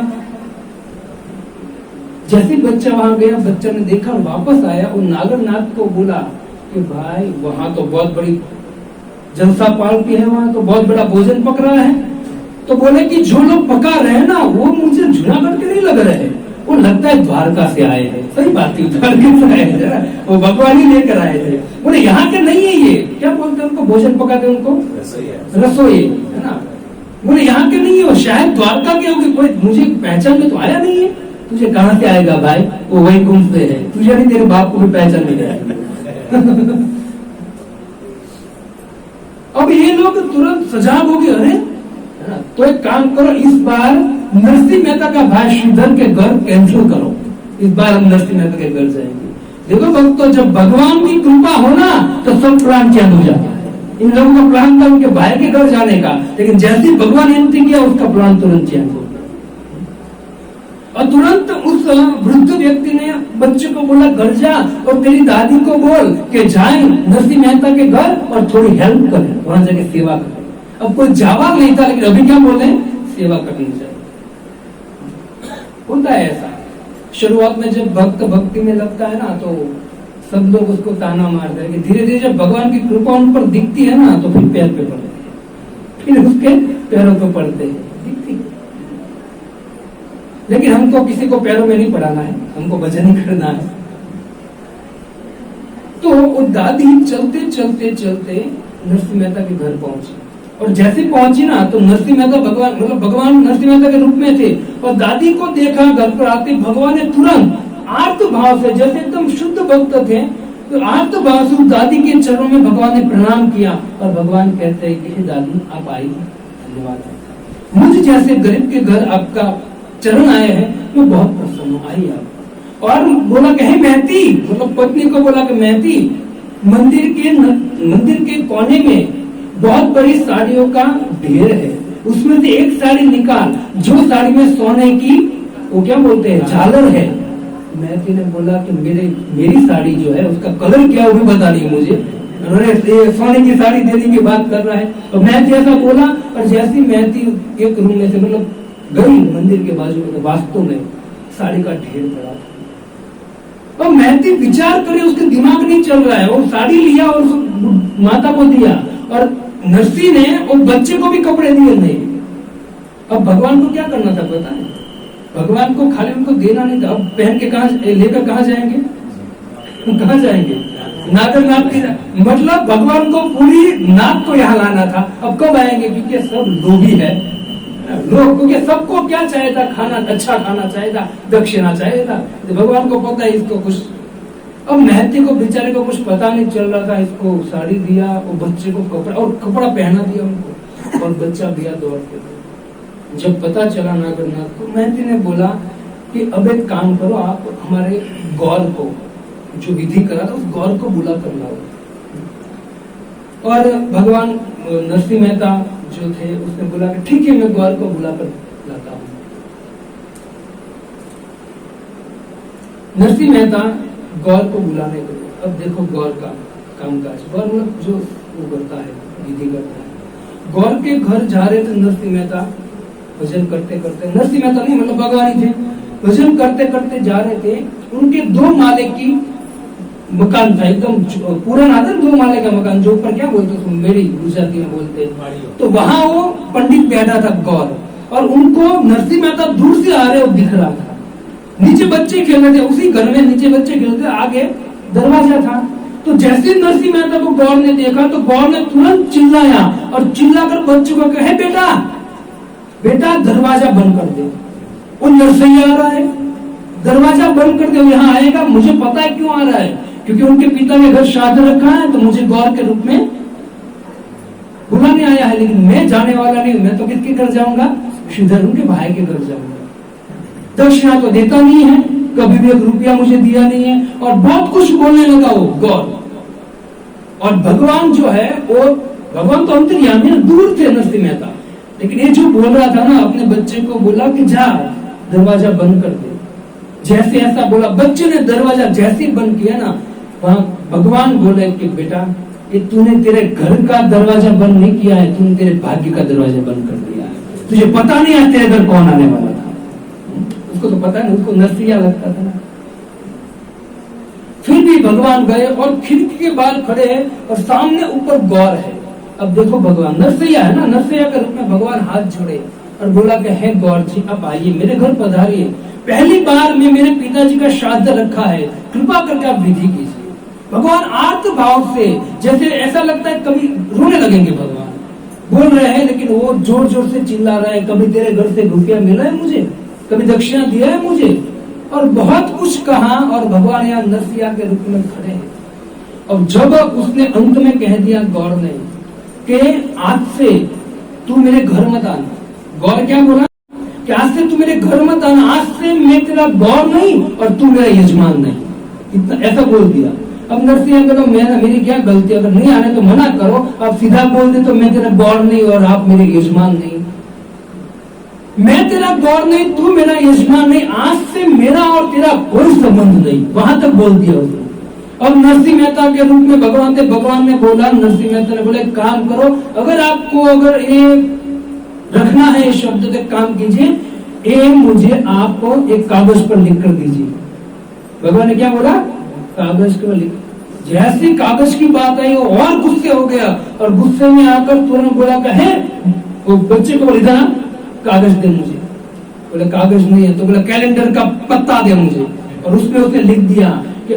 जैसे बच्चा वहां गया, बच्चा ने देखा और वापस आया, और नागरनाथ को बोला कि भाई वहां तो बहुत बड़ी जनता पालती है, वहां तो बहुत बड़ा भोजन पक रहा है। तो बोले कि जो लोग पका रहे हैं ना, वो मुझे जूनागढ़ के नहीं लग रहे हैं, वो लगता है द्वारका से आए हैं। सही बात थी, द्वारका से आए थे, वो भगवान ही लेकर आए थे। बोले यहाँ के नहीं है ये, क्या बोलते हैं उनको, भोजन पकाते उनको रसोई, है ना। बोले यहाँ के नहीं है, वो शायद द्वारका के होंगे, कोई मुझे पहचान में तो आया नहीं है। तुझे कहाँ से आएगा भाई, वो वही कुंभ से है, तुझे नहीं, तेरे बाप को भी पहचान नहीं आएगा। अब ये लोग तुरंत सजाग हो गए, अरे तो एक काम करो, इस बार नरसिंह मेहता का भाई श्रीधर के घर कैंसिल करो, इस बार हम नरसिंह मेहता के घर जाएंगे। देखो भक्तों, जब भगवान की कृपा हो ना तो सब प्लान चेंज हो जाता है। इन लोगों का प्लान था उनके भाई के घर जाने का, लेकिन जैसे ही भगवान एंट्री किया उसका प्लान तुरंत चेंज हो गया। और तुरंत उस वृद्ध व्यक्ति ने बच्चे को बोला घर जा और तेरी दादी को बोल के जाए नरसिंह मेहता के घर और थोड़ी हेल्प करे, वहां जाके सेवा करे। अब कोई जवाब नहीं था, लेकिन अभी क्या बोले, सेवा करनी चाहिए। होता है ऐसा, शुरुआत में जब भक्त भक्ति में लगता है ना, तो सब लोग उसको ताना मारते हैं, धीरे धीरे जब भगवान की कृपा उन पर दिखती है ना, तो फिर पैर पे पड़ते हैं, फिर उसके पैरों पे पड़ते हैं, दिखती है। लेकिन हमको किसी को पैरों में नहीं पड़ाना है, हमको भजन ही करना है। तो वो दादी चलते चलते चलते नरसिंह मेहता के घर पहुंची। और जैसे पहुंची ना तो नरसिंह मेहता भगवान नरसिंह मेहता के रूप में थे और दादी को देखा घर पर आते भगवान ने तुरंत आर्त भाव से, जैसे एकदम शुद्ध भक्त थे, तो आर्त भाव से दादी के चरणों में भगवान ने प्रणाम किया और भगवान कहते हैं कि दादी आप आई, धन्यवाद। मुझ जैसे गरीब के घर आपका चरण आए हैं, मैं बहुत प्रसन्न हूँ, आई आप। और बोला कि महती, मतलब पत्नी को बोला कि महती, मंदिर के कोने में बहुत बड़ी साड़ियों का ढेर है, उसमें से एक साड़ी निकाल, जो साड़ी में सोने की वो क्या बोलते हैं झालर है। महती ने बोला कि मेरी साड़ी जो है उसका कलर क्या वो भी बता नहीं मुझे, सोने की साड़ी देने की बात कर रहा है। और महती ऐसा बोला और जैसी महती एक रूम में से मतलब गई मंदिर के बाजू में, वास्तव में साड़ी का ढेर पड़ा था। और महती विचार करे, उसके दिमाग नहीं चल रहा है, वो साड़ी लिया और माता को दिया और नरसिंह ने वो बच्चे को भी कपड़े दिए नहीं। अब भगवान को क्या करना था पता है, भगवान को खाली उनको देना नहीं था, अब पहन के कहा लेकर कहाँ जाएंगे, कहाँ जाएंगे, नागरनाथ की, मतलब भगवान को पूरी नाक को यहाँ लाना था। अब कब आएंगे, क्योंकि सब लोभी है लोग, क्योंकि सबको क्या चाहिए था, खाना अच्छा खाना चाहिए था, दक्षिणा चाहिए था, तो भगवान को पता है इसको कुछ। अब महती को बेचारे को कुछ पता नहीं चल रहा था, इसको साड़ी दिया और बच्चे को कपड़ा पहना दिया उनको और बच्चा दिया दौड़ के। जब पता चला नागरनाथ को, महती ने बोला कि अब एक काम करो, आप हमारे गौर को जो विधि करा था उस गौर को बुला कर लाओ। और भगवान नरसिंह मेहता जो थे उसने बोला कि ठीक है, मैं गौर को बुला कर लाता हूँ। नरसिंह मेहता गौर को बुलाने के लिए, अब देखो गौर का कामकाज, गौर मतलब जो वो करता है, विधि करता है। गौर के घर जा रहे थे नरसिंह मेहता, भजन करते करते, नरसिंह मेहता नहीं मतलब भगवान ही थे, भजन करते करते जा रहे थे। उनके 2 माले की मकान था, एकदम पुराना था, 2 माले का मकान, जो ऊपर क्या बोलते हैं मेरी गुजराती में बोलते हैं, तो वहां वो पंडित बैठा था गौर, और उनको नरसिंह मेहता दूर से आ रहे और दिख रहा था। नीचे बच्चे खेल रहे थे, उसी घर में नीचे बच्चे खेलते, आगे दरवाजा था। तो जैसे नरसिंह मेहता को गौर ने देखा तो गौर ने तुरंत चिल्लाया और चिल्लाकर बच्चों को कहे, बेटा बेटा दरवाजा बंद कर दे, वो नरसैया आ रहा है, दरवाजा बंद कर दे, यहाँ आएगा, मुझे पता है क्यों आ रहा है, क्योंकि उनके पिता के घर श्राद्ध रखा है, तो मुझे गौर के रूप में बुलाने आया है, लेकिन मैं जाने वाला नहीं, मैं तो किसके घर जाऊंगा, श्रीधर उनके भाई के घर जाऊंगा। दक्षिणा तो देता नहीं है, कभी भी 1 रुपया मुझे दिया नहीं है, और बहुत कुछ बोलने लगा वो गौर। और भगवान जो है वो, भगवान तो अंतर्यामी है, दूर थे नरसिंह मेहता, लेकिन ये जो बोल रहा था ना, अपने बच्चे को बोला कि जा दरवाजा बंद कर दे। जैसे ऐसा बोला, बच्चे ने दरवाजा जैसे बंद किया ना, वहां भगवान बोले कि बेटा ये तूने तेरे घर का दरवाजा बंद नहीं किया है, तूने तेरे भाग्य का दरवाजा बंद कर दिया है। तुझे पता नहीं है तेरे घर कौन आने वाला था, उसको तो पता नहीं, उसको नरसिया लगता था ना। फिर भी भगवान गए और खिड़की के बाहर खड़े हैं और सामने ऊपर गौर है। अब देखो भगवान नरसैया है ना, नरसैया के रूप में भगवान हाथ जोड़े और बोला कि हे गौर जी, आप आइए, मेरे घर पधारिए, पहली बार में मेरे पिताजी का श्राद्ध रखा है, कृपा करके आप विधि कीजिए। भगवान आर्त भाव से, जैसे ऐसा लगता है कभी रोने लगेंगे, भगवान बोल रहे हैं लेकिन वो जोर जोर से चिल्ला रहा है, कभी तेरे घर से रुपया मिला है मुझे, कभी दक्षिणा दिया है मुझे, और बहुत कुछ कहा। और भगवान यहाँ नरसिया के रूप में खड़े हैं। और जब उसने अंत में कह दिया गौर ने कि आज से तू मेरे घर मत आना, गौर क्या बोला कि आज से तू मेरे घर मत आना, आज से मैं तेरा गौर नहीं और तू मेरा यजमान नहीं, इतना ऐसा बोल दिया। अब नरसिंह बोला, मेरी क्या गलती, अगर नहीं आने तो मना करो, आप सीधा बोल दे तो मैं तेरा गौर नहीं और आप मेरे यजमान नहीं, मैं तेरा गौर नहीं, तू मेरा यजमान नहीं, आज से मेरा और तेरा कोई संबंध नहीं, वहां तक बोल दिया उसने। अब नरसिंह मेहता के रूप में भगवान थे, भगवान ने बोला, नरसिंह मेहता ने बोला एक काम करो, अगर ये रखना है ये शब्द, तो काम कीजिए, ये मुझे आपको एक कागज पर लिख कर दीजिए। भगवान ने क्या बोला, कागज पर लिख। जैसे कागज की बात आई वो और गुस्से हो गया और गुस्से में आकर तुरंत बोला कहे, वो बच्चे को बोला कागज दे मुझे, बोले कागज नहीं है, तो बोला कैलेंडर का पत्ता दे मुझे, और उसमें उसने लिख दिया कि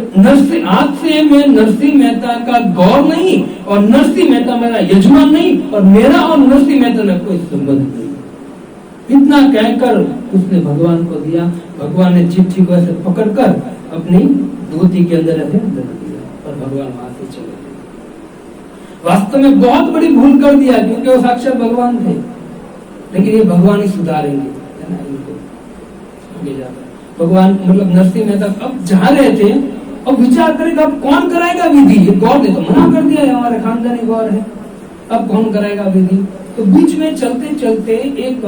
आज से मैं नरसिंह मेहता का गौर नहीं और नरसिंह मेहता मेरा यजमान नहीं और मेरा और नरसिंह मेहता में कोई संबंध नहीं। इतना कहकर उसने भगवान को दिया। भगवान ने चिट्ठी को ऐसे पकड़कर अपनी धोती के अंदर ऐसे रख दिया और भगवान वहां से चले गए। वास्तव में बहुत बड़ी भूल कर दिया क्योंकि वो साक्षात भगवान थे, लेकिन ये भगवान ही सुधारेंगे, है ना, इनको आगे जाकर। भगवान मतलब नरसिंह मेहता अब जा रहे थे, अब विचार करेगा अब कौन कराएगा विधि, ये गौर ने तो मना कर दिया है, हमारे खानदानी गौर है, अब कौन कराएगा विधि। तो बीच में चलते चलते एक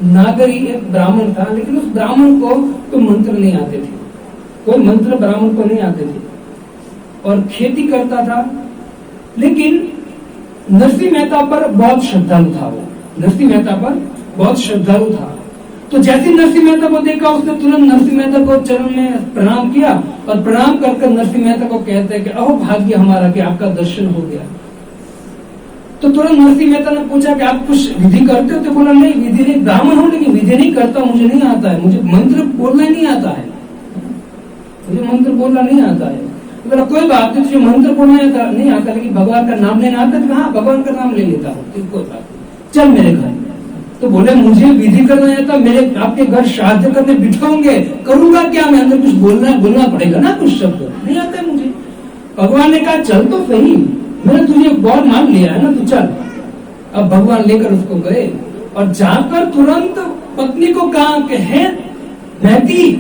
नागरी, एक ब्राह्मण था, लेकिन उस ब्राह्मण को तो मंत्र नहीं आते थे, कोई मंत्र ब्राह्मण को नहीं आते थे और खेती करता था, लेकिन नरसिंह मेहता पर बहुत श्रद्धालु था। वो नरसिंह मेहता पर बहुत श्रद्धालु था। तो जैसे नरसिंह मेहता को देखा उसने तुरंत नरसिंह मेहता को चरण में प्रणाम किया और प्रणाम करके नरसिंह मेहता को कहते हैं कि अहो भाग्य हमारा कि आपका दर्शन हो गया। तो तुरंत नरसिंह मेहता ने पूछा कि आप कुछ विधि करते हो? तो बोला नहीं, विधि नहीं, ब्राह्मण हूं लेकिन विधि नहीं करता, मुझे नहीं आता है, मुझे मंत्र बोलना नहीं आता है, मुझे मंत्र बोलना नहीं आता है। बोला कोई बात नहीं, तुझे मंत्र बोलना नहीं आता लेकिन भगवान का नाम लेना आता है? हाँ, भगवान का नाम ले लेता हूँ, कोई बात नहीं, चल मेरे घर। तो बोले मुझे विधि करना आता, मेरे आपके घर श्राद्ध करने बिठाओगे, करूंगा क्या मैं? अंदर कुछ बोलना पड़ेगा ना, कुछ शब्द नहीं आता है मुझे। भगवान ने कहा चल तो सही, मैंने तुझे गौर मान लिया है ना, तू चल। अब भगवान लेकर उसको गए और जाकर तुरंत पत्नी को कहा कि है महती,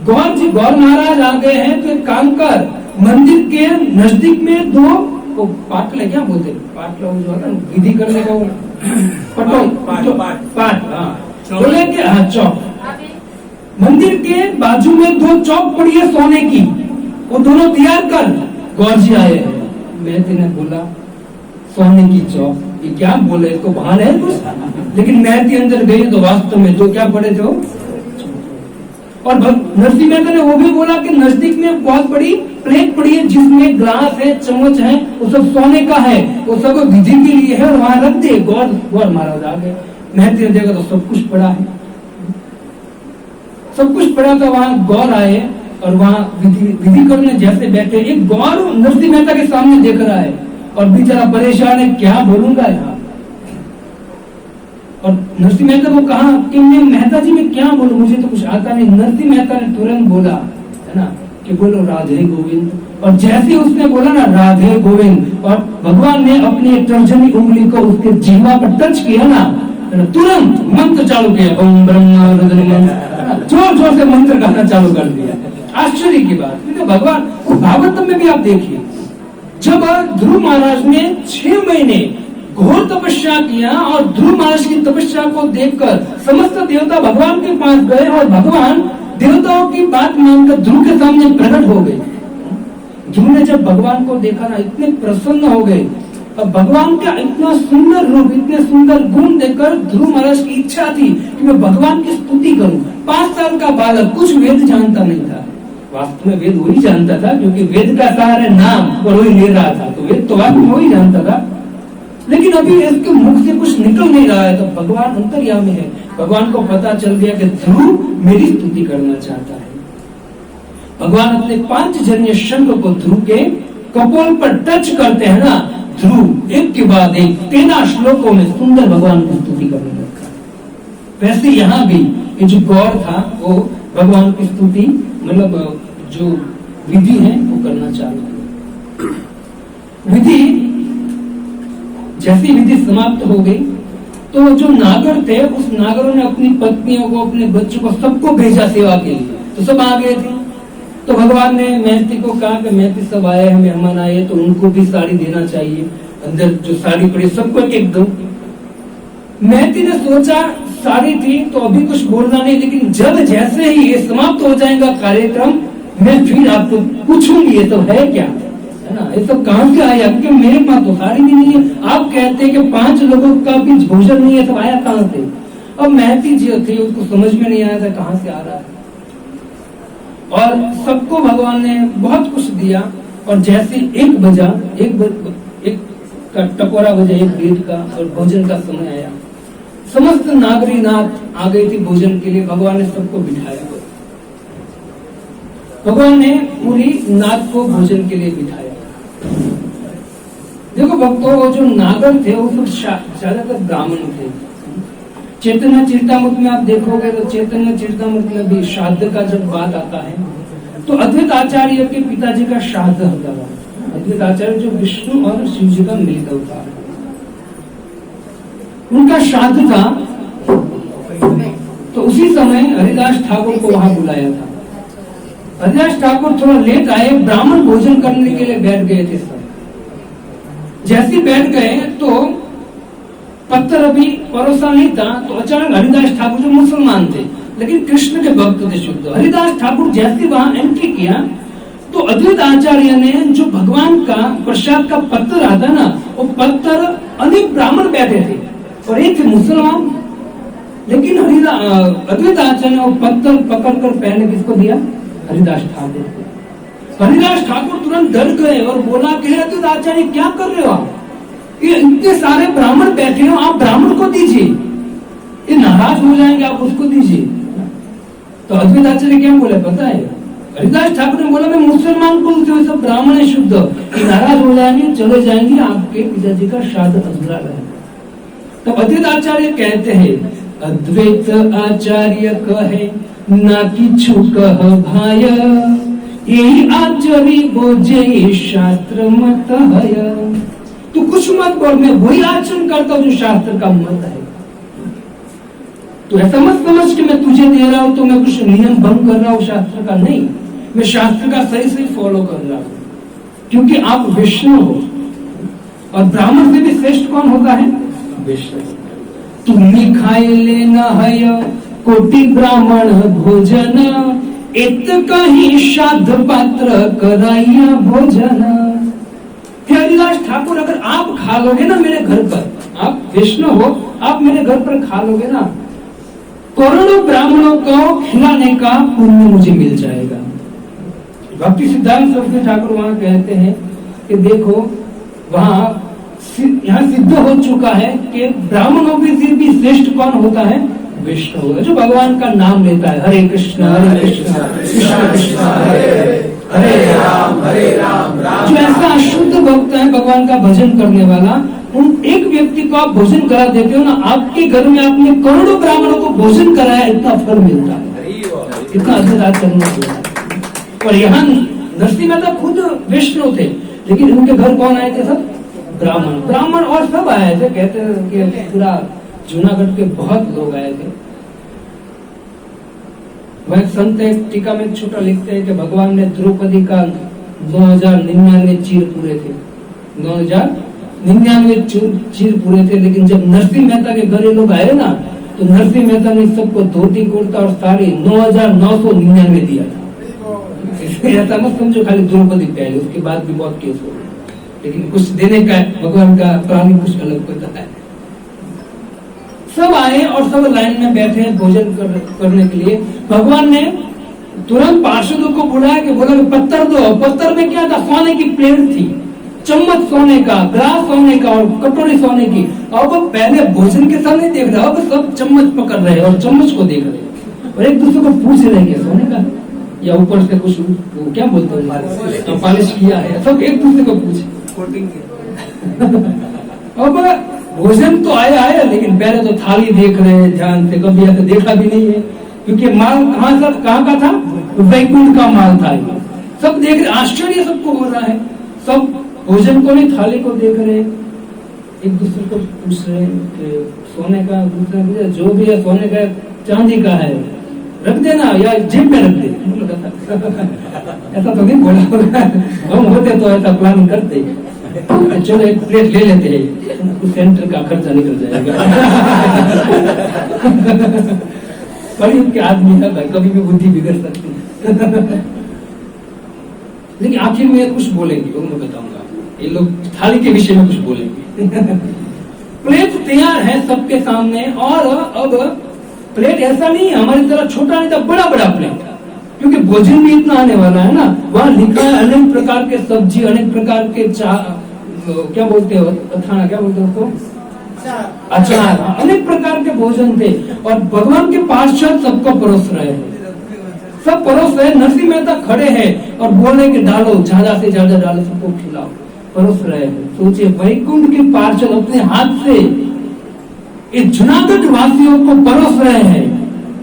गौर महाराज आ गए हैं, तो एक काम कर, मंदिर के नजदीक में दो पाटले, क्या बोलते हैं पाटला, जो है ना विधि करने का पाट, बोले कि हाँ चौक, मंदिर के बाजू में दो चौक पड़ी है सोने की, वो दोनों तैयार कर, गौर जी आए हैं। महती ने बोला सोने की चौक, ये क्या बोले, इसको बहाना है कुछ, लेकिन महती अंदर गई तो वास्तव में जो क्या पड़े थे। और नरसिंह मेहता ने वो भी बोला कि नजदीक में बहुत बड़ी प्लेट पड़ी है जिसमें ग्लास है, चम्मच है, वो सब सोने का है, वो सब विधि के लिए है और वहां रख दे। गौर महाराज आ गए, महती ने देखा तो सब कुछ पड़ा है, सब कुछ पड़ा था। वहां गौर आए और वहां विधि करने जैसे बैठे, एक गौर नरसिंह मेहता के सामने देख रहा है और बेचारा परेशान है, क्या बोलूंगा यहाँ। और नरसिंह मेहता को कहा कि मैं मेहता जी में क्या बोलूं, मुझे तो कुछ आता नहीं। नरसिंह मेहता ने तुरंत बोला, है ना, कि बोलो राधे गोविंद। और जैसे उसने बोला ना राधे गोविंद, और भगवान ने अपनी तर्जनी उंगली को उसके जीवा पर टच किया ना, तुरंत मंत्र चालू किया, ओम ब्रह्मा जोर जोर से मंत्र गाना चालू कर दिया। आश्चर्य की बात, क्योंकि भगवान भागवतम में भी आप देखिए, जब ध्रुव महाराज ने 6 महीने घोर तपस्या किया और ध्रुव महाराज की तपस्या को देखकर समस्त देवता भगवान के पास गए और भगवान देवताओं की बात मानकर ध्रुव के सामने प्रकट हो गए। ध्रुव ने जब भगवान को देखा ना, इतने प्रसन्न हो गए। अब भगवान का इतना सुंदर रूप, इतने सुंदर गुण देखकर ध्रुव महाराज की इच्छा थी कि मैं भगवान की स्तुति करूं। 5 साल का बालक, कुछ वेद जानता नहीं था, वास्तव में वेद वही जानता था क्योंकि वेद का सार है नाम और वही ले रहा था, तो वेद तो वास्तव में वही जानता था, लेकिन अभी इसके मुख से कुछ निकल नहीं रहा है। तो भगवान अंतर्यामी है, भगवान को पता चल गया कि ध्रुव मेरी स्तुति करना चाहता है। भगवान अपने 5 जन्य शंख को ध्रुव के कपोल पर टच करते हैं ना, ध्रुव एक के बाद एक 13 श्लोकों में सुंदर भगवान की स्तुति करने लगा। वैसे यहाँ भी ये जो गौर था वो भगवान की स्तुति मतलब जो विधि है वो करना चाहता है। विधि जैसी विधि समाप्त हो गई तो जो नागर थे उस नागरों ने अपनी पत्नियों को, अपने बच्चों को, सबको भेजा सेवा के लिए, तो सब आ गए थे। तो भगवान ने महती को कहा कि महती सब आए हैं, मेहमान आए, तो उनको भी साड़ी देना चाहिए, अंदर जो साड़ी पड़ी सबको एक दो। महती ने सोचा साड़ी थी तो अभी कुछ बोलना नहीं, लेकिन जब जैसे ही ये समाप्त हो जाएगा कार्यक्रम, मैं फिर आपको पूछूंगी ये सब है क्या, है ना, ये सब कहां से आया, क्योंकि मेरे पास तो साड़ी भी नहीं है। आप कहते हैं कि 5 लोगों का भी भोजन नहीं है, सब आया कहां से। अब महती जो थे उसको समझ में नहीं आया था कहां से आ रहा है, और सबको भगवान ने बहुत कुछ दिया। और जैसे 1 बजा, एक का टकोरा बजा 1 डेढ़ का, और भोजन का समय आया, समस्त नागरी नाथ आ गई थी भोजन के लिए। भगवान ने सबको बिठाया भगवान ने पूरी नाग को भोजन के लिए बिठाया। देखो भक्तों, वो जो नागर थे वो ज्यादातर ब्राह्मण थे। चैतन्य चरितामृत में आप देखोगे तो चैतन्य चरितामृत में भी श्राद्ध का जब बात आता है तो अद्वैत आचार्य के पिताजी का श्राद्ध होता था। अद्वैत आचार्य जो विष्णु और शिव जी का मिलित होता है, उनका श्राद्ध था। तो उसी समय हरिदास ठाकुर को वहां बुलाया था। हरिदास ठाकुर थोड़ा लेट आए, ब्राह्मण भोजन करने के लिए बैठ गए थे सब। जैसे बैठ गए तो पत्थर अभी परोसा नहीं था, तो अचानक हरिदास ठाकुर जो मुसलमान थे लेकिन कृष्ण के भक्त थे शुद्ध, हरिदास ठाकुर जैसे वहां एंट्री किया तो अद्वैत आचार्य ने जो भगवान का प्रसाद का पत्थर आता ना, वो पत्थर अनेक ब्राह्मण बैठे थे और एक थे मुसलमान। लेकिन अद्वैत आचार्य ने वो पत्थर पकड़कर पहले किसको दिया? हरिदास ठाकुर को। हरिदास ठाकुर तुरंत डर गए और बोला कि अद्वैत आचार्य क्या कर रहे हो आप? ये इतने सारे ब्राह्मण बैठे हो, आप ब्राह्मण को दीजिए, ये नाराज हो जाएंगे, आप उसको दीजिए। तो अद्वैत आचार्य क्या बोले पता है? हरिदास ठाकुर ने बोला मैं मुसलमान को सब ब्राह्मण है शुद्ध, ये नाराज हो जाएंगे, चले जाएंगे, आपके पिताजी का श्राद्ध अधूरा रहेगा। तब अद्वैत आचार्य कहते हैं, अद्वैत आचार्य कहे ना किछु कह भाय, यही आचार्य बोझे शास्त्र मत है। तू कुछ मत बोल, मैं वही आचरण करता हूँ जो शास्त्र का मत है। तो ऐसा मत समझ कि मैं तुझे दे रहा हूं तो मैं कुछ नियम भंग कर रहा हूं शास्त्र का, नहीं, मैं शास्त्र का सही सही फॉलो कर रहा हूं, क्योंकि आप विष्णु हो और ब्राह्मण से भी श्रेष्ठ कौन होता है? विष्णु। तुम्ही खाए लेना है कोटि ब्राह्मण भोजन, इत कहीं श्राद्ध पात्र कराइया भोजन। हरिदास ठाकुर, अगर आप खा लोगे ना मेरे घर पर, आप विष्णु हो, आप मेरे घर पर खा लोगे ना, करोड़ों ब्राह्मणों को खिलाने का पुण्य मुझे मिल जाएगा। भक्ति सिद्धांत सरस्वती ठाकुर वहां कहते हैं कि देखो वहां यहाँ सिद्ध हो चुका है कि ब्राह्मणों में से भी श्रेष्ठ कौन होता है? विष्णु होगा, जो भगवान का नाम लेता है, हरे कृष्ण कृष्ण कृष्ण हरे राम राम। जो ऐसा शुद्ध भक्त है भगवान का भजन करने वाला, उन एक व्यक्ति को आप भोजन करा देते हो ना, आपके घर में आपने करोड़ों ब्राह्मणों को भोजन कराया, इतना फल मिलता है, इतना अद्भुत करना चाहिए। और यहाँ नरसिंह मेहता खुद विष्णु थे, लेकिन उनके घर कौन आए थे? सब ब्राह्मण और सब आए थे। कहते हैं कि पूरा जूनागढ़ के बहुत लोग आए थे। वह संत एक टीका में छोटा लिखते हैं कि भगवान ने द्रौपदी का 9,099 चीर पूरे थे, 9,099 चीर पूरे थे। लेकिन जब नरसिंह मेहता के घर लोग आए ना, तो नरसिंह मेहता ने सबको धोती कुर्ता और साड़ी 9,999 दिया था। इसलिए ऐसा मत समझो खाली द्रौपदी पहले, उसके बाद भी बहुत केस हो गए, लेकिन कुछ देने का भगवान का प्राणी कुछ अलग होता है। सब आए और सब लाइन में बैठे हैं भोजन करने के लिए। भगवान ने तुरंत पार्षदों को बुलाया कि बोला पत्थर दो। पत्थर में क्या था? सोने की प्लेट थी, चम्मच सोने का, ग्लास सोने का और कटोरी सोने की। अब पहले भोजन के सामने देख रहे, अब सब चम्मच पकड़ रहे और चम्मच को देख रहे और एक दूसरे को पूछ रहे हैं सोने का या ऊपर से कुछ वो क्या बोलते हैं पॉलिश किया है, सब एक दूसरे को पूछे। अब भोजन तो आया लेकिन पहले तो थाली देख रहे हैं ध्यान से, कभी ऐसा देखा भी नहीं है, क्योंकि माल कहाँ का था? वैकुंठ का माल था। सब देख रहे, आश्चर्य सबको हो रहा है, सब भोजन को नहीं थाली को देख रहे, एक दूसरे को पूछ रहे कि सोने का, दूसरे जो भी है सोने का चांदी का है, रख देना या जेब में रख दे। ऐसा तो नहीं बोला होगा, हम होते तो ऐसा प्लान करते, चलो एक प्लेट ले लेते हैं, सेंटर का खर्चा निकल जाएगा। बड़ी उनके आदमी है भाई, कभी भी बुद्धि बिगड़ सकती है। लेकिन आखिर में कुछ बोलेंगे, वो मैं बताऊंगा, ये लोग थाली के विषय में कुछ बोलेंगे। प्लेट तैयार है सबके सामने, और अब प्लेट ऐसा नहीं है हमारी तरह छोटा नहीं था, बड़ा बड़ा प्लेट, क्योंकि भोजन भी इतना आने वाला है ना। वहाँ लिखा है अनेक प्रकार के सब्जी, अनेक प्रकार के क्या बोलते हो खाना, क्या बोलते हो अचार, अनेक प्रकार के भोजन थे और भगवान के पार्षद सबको परोस रहे हैं। सब परोस रहे। नरसिंह मेहता खड़े हैं और बोल रहे कि डालो, ज्यादा से ज्यादा डालो, सबको खिलाओ, परोस रहे हैं। सोचिए, वैकुंठ के पार्षद अपने हाथ से इस जूनागढ़ वासियों को परोस रहे हैं,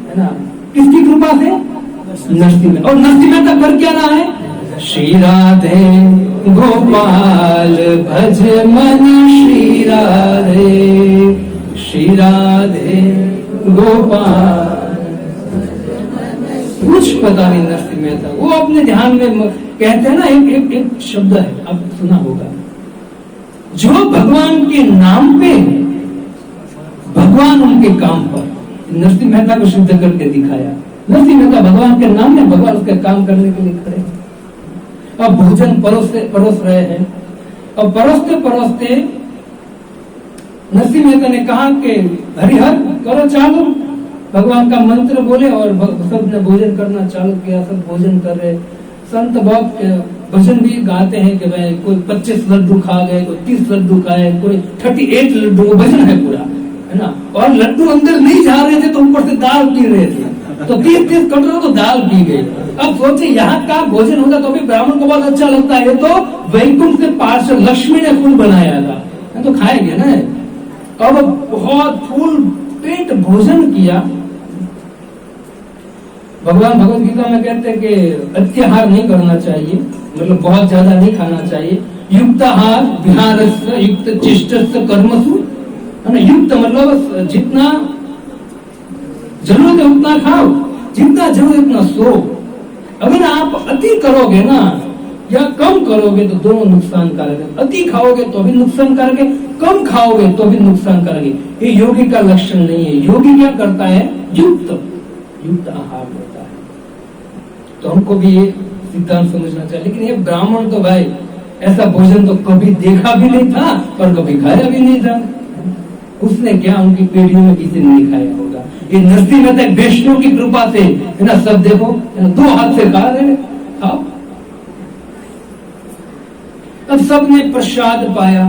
है ना, किसकी कृपा से? नरसिंह मेहता। और नरसिंह मेहता कर क्या रहा है? श्री राधे गोपाल भज मन श्री राधे गोपाल। कुछ पता नहीं नरसिंह मेहता, वो अपने ध्यान में कहते हैं ना, एक शब्द है, आप सुना होगा, जो भगवान के नाम पे भगवान उनके काम पर। नरसिंह मेहता को शुद्ध करके दिखाया। नरसिंह मेहता भगवान के नाम में, भगवान उसका काम करने के लिए खड़े। अब भोजन परोस रहे हैं और परोसते नरसिंह मेहता ने कहा कि हरिहर करो चालू, भगवान का मंत्र बोले और सब ने भोजन करना चालू किया। सब भोजन कर रहे। संत बहुत भजन भी गाते हैं कि भाई कोई 25 लड्डू खा गए, कोई 30 लड्डू खाए, कोई 38 लड्डू, भजन है पूरा, है ना। और लड्डू अंदर नहीं जा रहे थे तो ऊपर से दाल पी रहे थे, तो 30 कटोरों तो दाल पी गए। अब सोचे यहाँ का भोजन होगा तो भी ब्राह्मण को बहुत अच्छा लगता है, तो वैकुंठ से पार्षद लक्ष्मी ने फूल बनाया था, तो खाएंगे ना। अब बहुत फूल पेट भोजन किया। भगवान भगवत गीता में कहते हैं कि अत्याहार नहीं करना चाहिए, मतलब बहुत ज्यादा नहीं खाना चाहिए। युक्ताहार विहारस्य युक्त चेष्टस्य कर्मसु, है ना। युक्त मतलब जितना जरूरत है उतना खाओ, जितना जरूरत उतना सो। अगर आप अति करोगे ना या कम करोगे तो दोनों नुकसान कारक है। अति खाओगे तो भी नुकसान कारक है, कम खाओगे तो भी नुकसान कारक है। ये योगी का लक्षण नहीं है। योगी क्या करता है? युक्त आहार लेता है। तो हमको भी ये सिद्धांत समझना चाहिए। लेकिन ये ब्राह्मण तो भाई ऐसा भोजन तो कभी देखा भी नहीं था और कभी खाया भी नहीं था। उसने क्या, उनकी पीढ़ियों में किसी ने नहीं खाया होगा। ये नरसिंह मेहता वैष्णव की कृपा से, है ना, सब देखो दो हाथ से खा रहे। खाओ। तब सबने प्रसाद पाया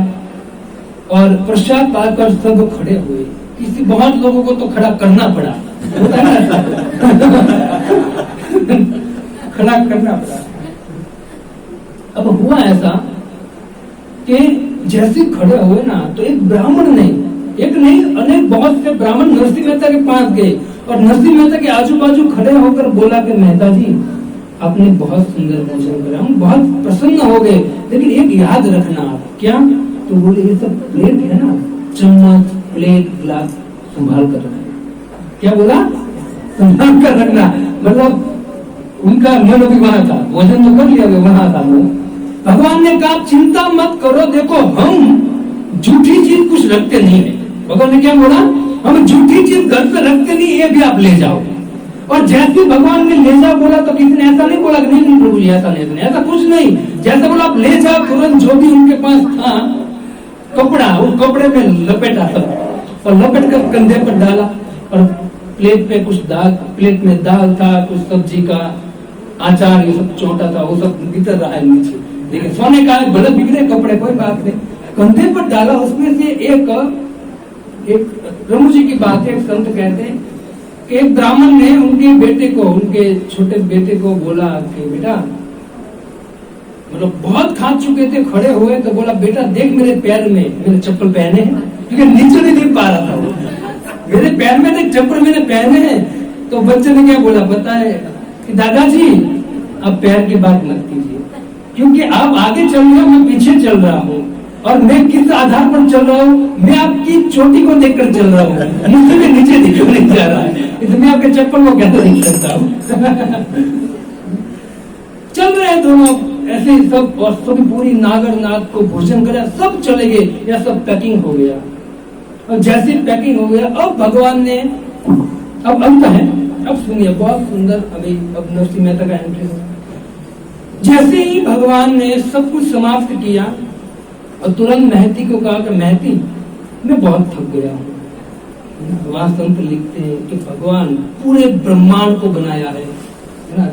और प्रसाद पाकर सब खड़े हुए। किसी बहुत लोगों को तो खड़ा करना पड़ा, होता है ना, खड़ा करना पड़ा। अब हुआ ऐसा कि जैसे खड़े हुए ना तो एक ब्राह्मण नहीं, एक नहीं अनेक बहुत से ब्राह्मण नरसिंह मेहता के पास गए और नरसिंह मेहता के आजू बाजू खड़े होकर बोला कि मेहता जी आपने बहुत सुंदर भोजन करा, हम बहुत प्रसन्न हो गए, लेकिन एक याद रखना आप। क्या? तो बोले ये सब प्लेट है ना, चम्मच प्लेट गिलास संभाल कर रखना। क्या बोला? संभाल कर रखना। मतलब उनका मन भी वहां था, भोजन तो कर लिया, वहां था। भगवान ने कहा चिंता मत करो, देखो हम झूठी चीज कुछ रखते नहीं है। भगवान ने क्या बोला? हम झूठी चीज घर पे रखते नहीं, ये भी आप ले जाओ। और जैसे भगवान ने ले जाओ बोला तो किसी ने ऐसा नहीं बोला कि नहीं प्रभु जी ऐसा नहीं, ऐसा कुछ नहीं। जैसे बोला आप ले जाओ, तुरंत जो भी उनके पास था कपड़ा, उस कपड़े में लपेटा सब और लपेट कर कंधे पर डाला और प्लेट पे कुछ दाल, प्लेट में दाल था, कुछ सब्जी का अचार, ये सब चोटा था, वो सब बिखर रहा है नीचे। देखिए सोने का गलत बिगड़े कपड़े, कोई बात नहीं, कंधे पर डाला। उसमें से एक रमू जी की बात है, एक संत कहते हैं कि एक ब्राह्मण ने उनके बेटे को, उनके छोटे बेटे को बोला कि बेटा, मतलब बहुत खा चुके थे, खड़े हुए तो बोला बेटा देख मेरे पैर में मैंने चप्पल पहने हैं, क्योंकि नीचे नहीं देख पा रहा था वो, मेरे पैर में देख चप्पल मैंने पहने हैं। तो बच्चे ने क्या बोला पता है कि दादाजी आप पैर की बात मत कीजिए, क्योंकि आप आगे चल रहे हो, मैं पीछे चल रहा हूँ, और मैं किस आधार पर चल रहा हूँ? मैं आपकी चोटी को देखकर चल रहा हूँ, मुझसे भी नीचे दिख नहीं जा रहा है, इसलिए आपके चप्पल को कैसे देख सकता हूँ। चल रहे हैं दोनों ऐसे सब, और सब पूरी नागरनाथ को भोजन करा, सब चले गए, या सब पैकिंग हो गया। और जैसे पैकिंग हो गया, अब भगवान ने, अब अंत है, अब सुनिए बहुत सुंदर। अभी अब नरसिंह मेहता का एंट्री है। जैसे ही भगवान ने सब कुछ समाप्त किया और तुरंत महती को कहा कि महती मैं बहुत थक गया हूँ। वहां संत लिखते हैं कि भगवान पूरे ब्रह्मांड को बनाया है ना,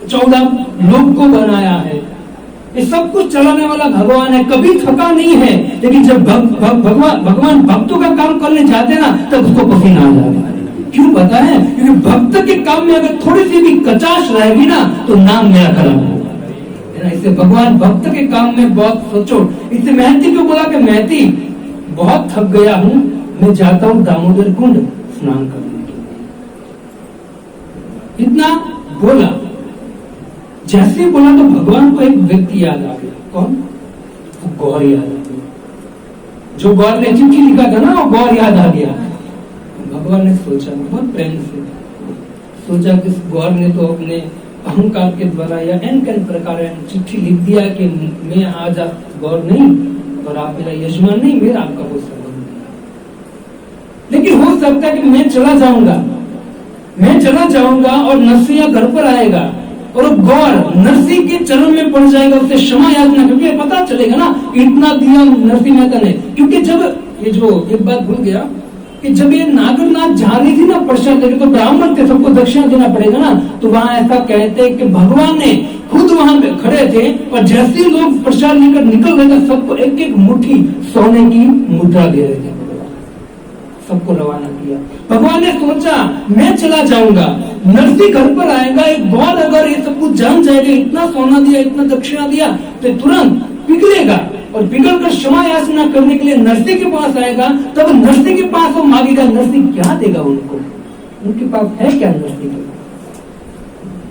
14 लोक को बनाया है, ये सब कुछ चलाने वाला भगवान है, कभी थका नहीं है। लेकिन जब भगवान भक्तों का काम करने जाते ना तब उसको पसीना आ जाता है। क्यों पता है? क्योंकि भक्त के काम में अगर थोड़ी सी भी कचाश रहेगी ना तो नाम मेरा खराब होगा, है ना। इससे भगवान भक्त के काम में बहुत सोचो। इससे महती को बोला कि महती बहुत थक गया हूं, मैं जाता हूं दामोदर कुंड स्नान करने के लिए। इतना बोला, जैसे बोला तो भगवान को एक व्यक्ति याद आ गया। कौन? वो गौर याद आ गया। जो गौर ने चिट्ठी लिखा था ना, वो गौर याद आ गया। भगवान ने सोचा, बहुत प्रेम से सोचा कि इस गौर ने तो अपने अहंकार के द्वारा या एन प्रकार चिट्ठी लिख दिया कि मैं आज आप गौर नहीं और आप मेरा यजमान नहीं, मेरा आपका कोई संबंध नहीं। लेकिन हो सकता है कि मैं चला जाऊंगा और नरसिंह घर पर आएगा और गौर नरसिंह के चरण में पड़ जाएगा, उससे क्षमा याचना, क्योंकि पता चलेगा ना इतना दिया नरसिंह मेहता ने। क्योंकि जब ये जो एक बात भूल गया कि जब ये नागरनाथ जा रही थी ना प्रसाद लेके, तो ब्राह्मण थे, सबको दक्षिणा देना पड़ेगा ना। तो वहां ऐसा कहते हैं कि भगवान ने खुद वहां पे खड़े थे और जैसे ही लोग प्रसाद लेकर निकल रहे थे सबको एक एक मुट्ठी सोने की मुद्रा दे रहे थे, सबको रवाना किया। भगवान ने सोचा मैं चला जाऊंगा, नरसिंह घर पर आएगा, एक गौर अगर ये सब कुछ जान जाएगा, इतना सोना दिया, इतना दक्षिणा दिया, तो तुरंत पिघलेगा और पिघल कर क्षमा याचना करने के लिए नरसिंह के पास आएगा। तब नरसिंह के पास वो मांगेगा, नरसिंह क्या देगा उनको? उनके पास है क्या नरसिंह के पास?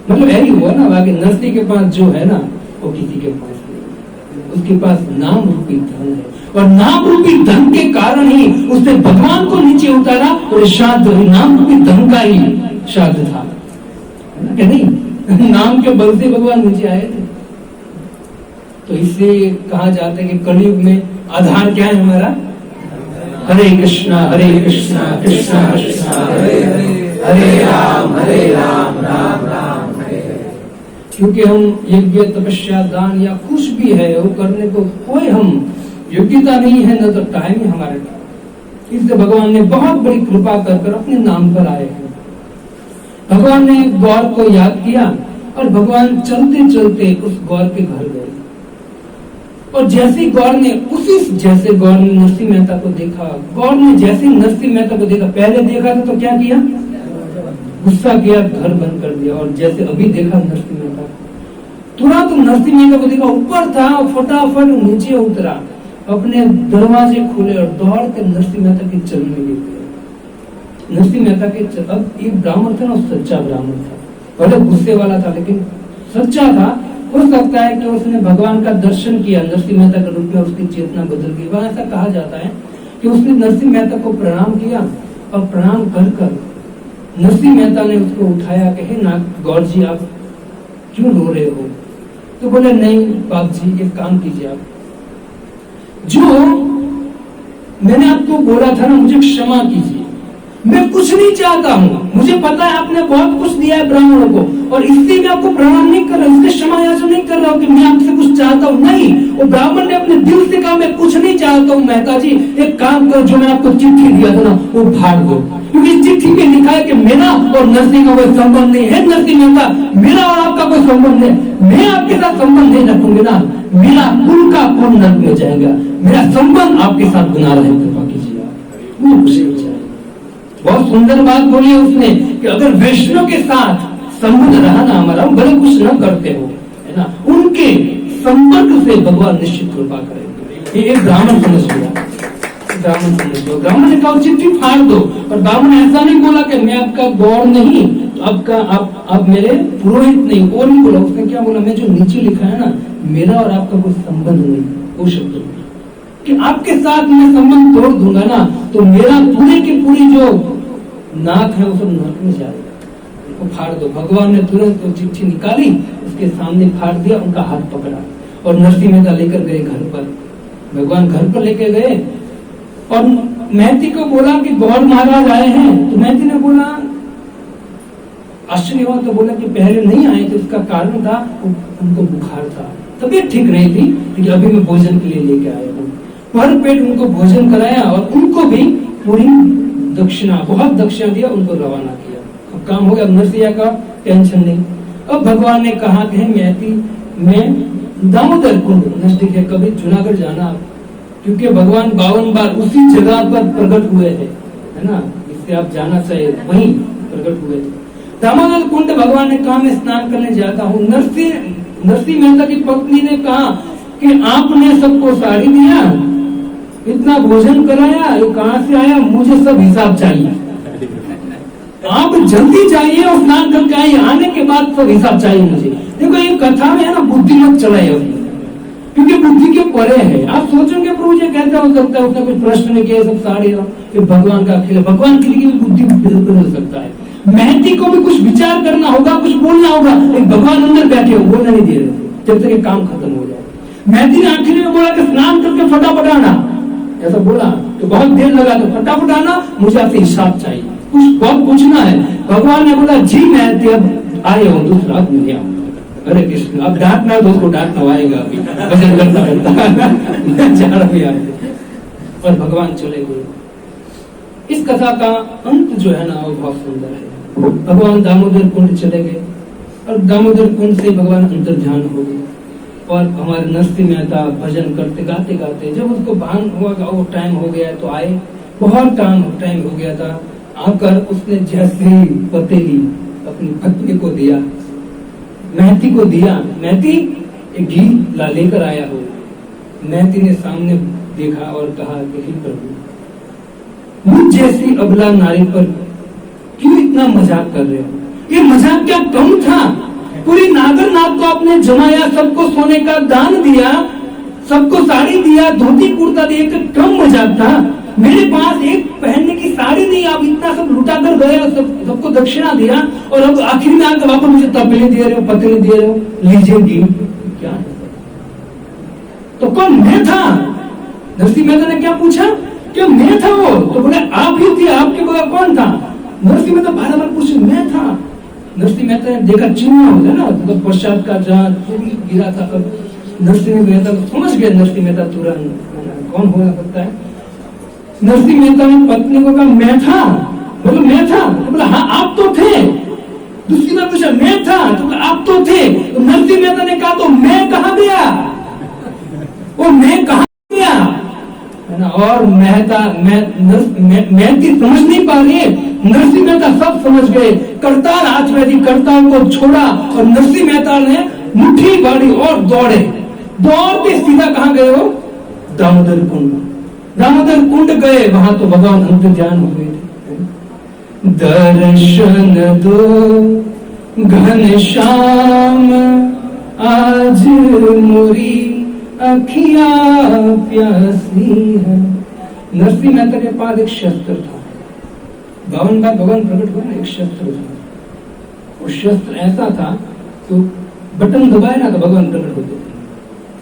मतलब यही हुआ ना, बाकी नरसिंह के पास जो है ना वो किसी के पास नहीं, उसके पास नाम रूपी धन है और नाम रूपी धन के कारण ही उसने भगवान को नीचे उतारा और श्राद्ध नाम रूपी धन का ही श्राद्ध था, है ना? नहीं, नाम के बल से भगवान नीचे आए थे। तो इससे कहा जाता है कि कलयुग में आधार क्या है हमारा? हरे कृष्णा कृष्णा कृष्णा हरे हरे, हरे राम राम राम हरे हरे। क्योंकि हम यज्ञ तपस्या दान या कुछ भी है वो करने को कोई हम योग्यता नहीं है, न तो टाइम है हमारे पास। इसलिए भगवान ने बहुत बड़ी कृपा कर अपने नाम पर आए हैं। भगवान ने गौर को याद किया और भगवान चलते चलते उस गौर के घर गए और जैसे गौर ने नरसिंह मेहता को देखा, गौर ने जैसे नरसिंह मेहता को देखा, पहले देखा था तो क्या किया? गुस्सा किया, घर बंद कर दिया। और जैसे अभी देखा नरसिंह मेहता तुरंत नरसिंह मेहता को देखा, ऊपर था, फटाफट नीचे उतरा, अपने दरवाजे खोले और दौड़ कर नरसिंह मेहता के चरण में गिर गया। नरसिंह मेहता के अब एक ब्राह्मण था ना, सच्चा ब्राह्मण था, भले गुस्से वाला था लेकिन सच्चा था। हो सकता है कि उसने भगवान का दर्शन किया नरसिंह मेहता के रूप में, उसकी चेतना बदल गई। वहां ऐसा कहा जाता है कि उसने नरसिंह मेहता को प्रणाम किया और प्रणाम कर नरसिंह मेहता ने उसको उठाया, कहे ना गौर जी आप क्यों रो रहे हो? तो बोले नहीं बाप जी, एक काम कीजिए, आप जो मैंने आपको बोला था ना, मुझे क्षमा कीजिए, मैं कुछ नहीं चाहता हूँ, मुझे पता है आपने बहुत कुछ दिया है ब्राह्मणों को और इसलिए मैं आपको प्रणाम नहीं कर रहा हूँ, इसलिए क्षमा याचना नहीं कर रहा हूँ कि मैं आपसे कुछ चाहता हूँ। नहीं, वो ब्राह्मण ने अपने दिल से कहा मैं कुछ नहीं चाहता हूँ मेहता जी, एक काम करो, जो मैंने आपको चिट्ठी दिया था ना वो फाड़ दो, क्योंकि इस चिट्ठी में लिखा है कि मेरा और नरसिंह का कोई संबंध नहीं है। नरसिंह मेहता, मेरा और आपका कोई संबंध नहीं, मैं आपके साथ संबंध नहीं रखूंगी ना, मेरा कुल का कुल नरक में जाएगा, मेरा संबंध आपके साथ बना रहे, कृपा कीजिए आप। वो खुशी हो जाए। बहुत सुंदर बात बोली है उसने कि अगर वैष्णव के साथ संबंध रहा ना हमारा, हम भले कुछ न करते हो, है ना, उनके संपर्क से भगवान निश्चित कृपा करेंगे। ये ब्राह्मण समझ गया, ब्राह्मण समझ गया। ब्राह्मण ने कहा चिट्ठी फाड़ दो, और ब्राह्मण ऐसा नहीं बोला कि मैं आपका गौर नहीं, आपका आप मेरे पुरोहित नहीं, वो नहीं बोला। उसने क्या बोला? मैं जो नीचे लिखा है ना, मेरा और आपका कोई संबंध नहीं, वो शब्द कि आपके साथ मैं संबंध तोड़ दूंगा ना तो मेरा पूरे की पूरी जो नाक है वो सब नरक में जाएगा, वो फाड़ दो। भगवान ने तुरंत वो चिट्ठी निकाली, उसके सामने फाड़ दिया, उनका हाथ पकड़ा और नरसिंह मेहता लेकर गए घर पर। भगवान घर पर लेके गए और महती को बोला कि गौर महाराज आए हैं। तो महती ने बोला, आश्चर्य हुआ, तो बोला कि पहले नहीं आए थे, उसका कारण था उनको बुखार था, तबीयत ठीक नहीं थी, लेकिन अभी मैं भोजन के लिए लेके आया हूँ। भर पेट उनको भोजन कराया और उनको भी पूरी दक्षिणा, बहुत दक्षिणा दिया, उनको रवाना किया। अब काम हो गया, नरसिंह का टेंशन नहीं। अब भगवान ने कहा कि महती, मैं दामोदर कुंड नजदीक है, कभी जूनागढ़ जाना, क्योंकि भगवान 52 बार उसी जगह पर प्रकट हुए हैं, है ना। इसलिए आप जाना चाहिए, वहीं प्रकट हुए थे। दामोदर कुंड भगवान ने कहा मैं स्नान करने जाता हूँ। नरसिंह मेहता की पत्नी ने कहा कि आपने सबको साड़ी दिया, इतना भोजन कराया, ये कहाँ से आया, मुझे सब हिसाब चाहिए। आप जल्दी जाइए और स्नान करके आइए, आने के बाद सब हिसाब चाहिए मुझे। देखो ये कथा में है ना, बुद्धि मत चलाइए उसमें, क्योंकि बुद्धि के परे है। आप सोचेंगे प्रभु जी कैसे हो सकता है, उसने कुछ प्रश्न नहीं किया, सब साड़ी फिर भगवान का खेल। भगवान की बुद्धि बदल सकता है। महती को भी कुछ विचार करना होगा, कुछ बोलना होगा, लेकिन भगवान अंदर बैठे हो, बोलना नहीं दे रहे जब तक ये काम खत्म हो जाए। महती ने आखिर में बोला कि स्नान करके फटाफट आना, ऐसा बोला तो बहुत देर लगा, तो फटाफट आना, मुझे आपसे हिसाब चाहिए, कुछ बहुत पूछना है। भगवान ने बोला जी महती अब आए हो, दूसरा नहीं आऊंगा। अरे कृष्ण, अब डांटना तो उसको डांटना आएगा, भजन करता रहता और भगवान चले गए। इस कथा का अंत जो है ना वो बहुत सुंदर है। भगवान दामोदर कुंड चले गए और दामोदर कुंड से भगवान अंतर्ध्यान हो गए। और हमारे नरसिंह मेहता भजन करते गाते गाते जब उसको भान हुआ वो टाइम हो गया तो आए, बहुत टाइम हो गया था। आकर उसने जैसे ही पतेली अपनी पत्नी को दिया, महती को दिया, महती एक घी ला लेकर आया हो। महती ने सामने देखा और कहा कि हे प्रभु, मुझ जैसी अबला नारी पर क्यों इतना मजाक कर रहे हो? ये मजाक क्या कम था? पूरी नागर नाग को आपने जमाया, सबको सोने का दान दिया, सबको साड़ी दिया, धोती कुर्ता दिया, कम मजाक था? मेरे पास एक पहनने की साड़ी नहीं, आप इतना सब लुटा कर गए, सबको दक्षिणा दिया और अब आखिर में आकर वापस मुझे तपेली दे रहे हो, पतेली दे रहे हो, लीजिएगी क्या है? तो कौन? मैं था। नरसिंह मेहता ने क्या पूछा? क्या मैं था वो? तो बोले आप ही थे, आपके बगैर कौन था? नरसिंह मेहता बार बार पूछे मैं था। नरसिंह मेहता ने देखा चिन्ह हो गया ना, तो पश्चात का जहाँ गिरा था, नरसिंह मेहता समझ गए। नरसिंह मेहता तुरंत कौन हो सकता है? नरसिंह मेहता ने पत्नी को कहा मैं था। बोलो मैं था? तो बोला हाँ आप तो थे। दूसरी बार पूछा मैं था? तो आप तो थे। तो नरसिंह मेहता ने कहा तो मैं कहाँ गया? वो मैं कहाँ गया है ना? और मेहता महती समझ नहीं पा रही है, नरसिंह मेहता सब समझ गए। करताल हाथ में थी, करताल को छोड़ा और नरसिंह मेहता ने मुट्ठी बांधी और दौड़ते सीधा कहाँ गए हो? दामोदर कुंड। दामोदर कुंड गए, वहां तो भगवान अंतर्ध्यान हुए थे। दर्शन दो घनश्याम आज मुरी अखिया प्यासी है। नरसिंह मेहता के पास एक शस्त्र था, भगवान प्रकट हुआ ना, एक शस्त्र था। वो शस्त्र ऐसा था तो बटन दबाए ना तो भगवान प्रकट होते थे,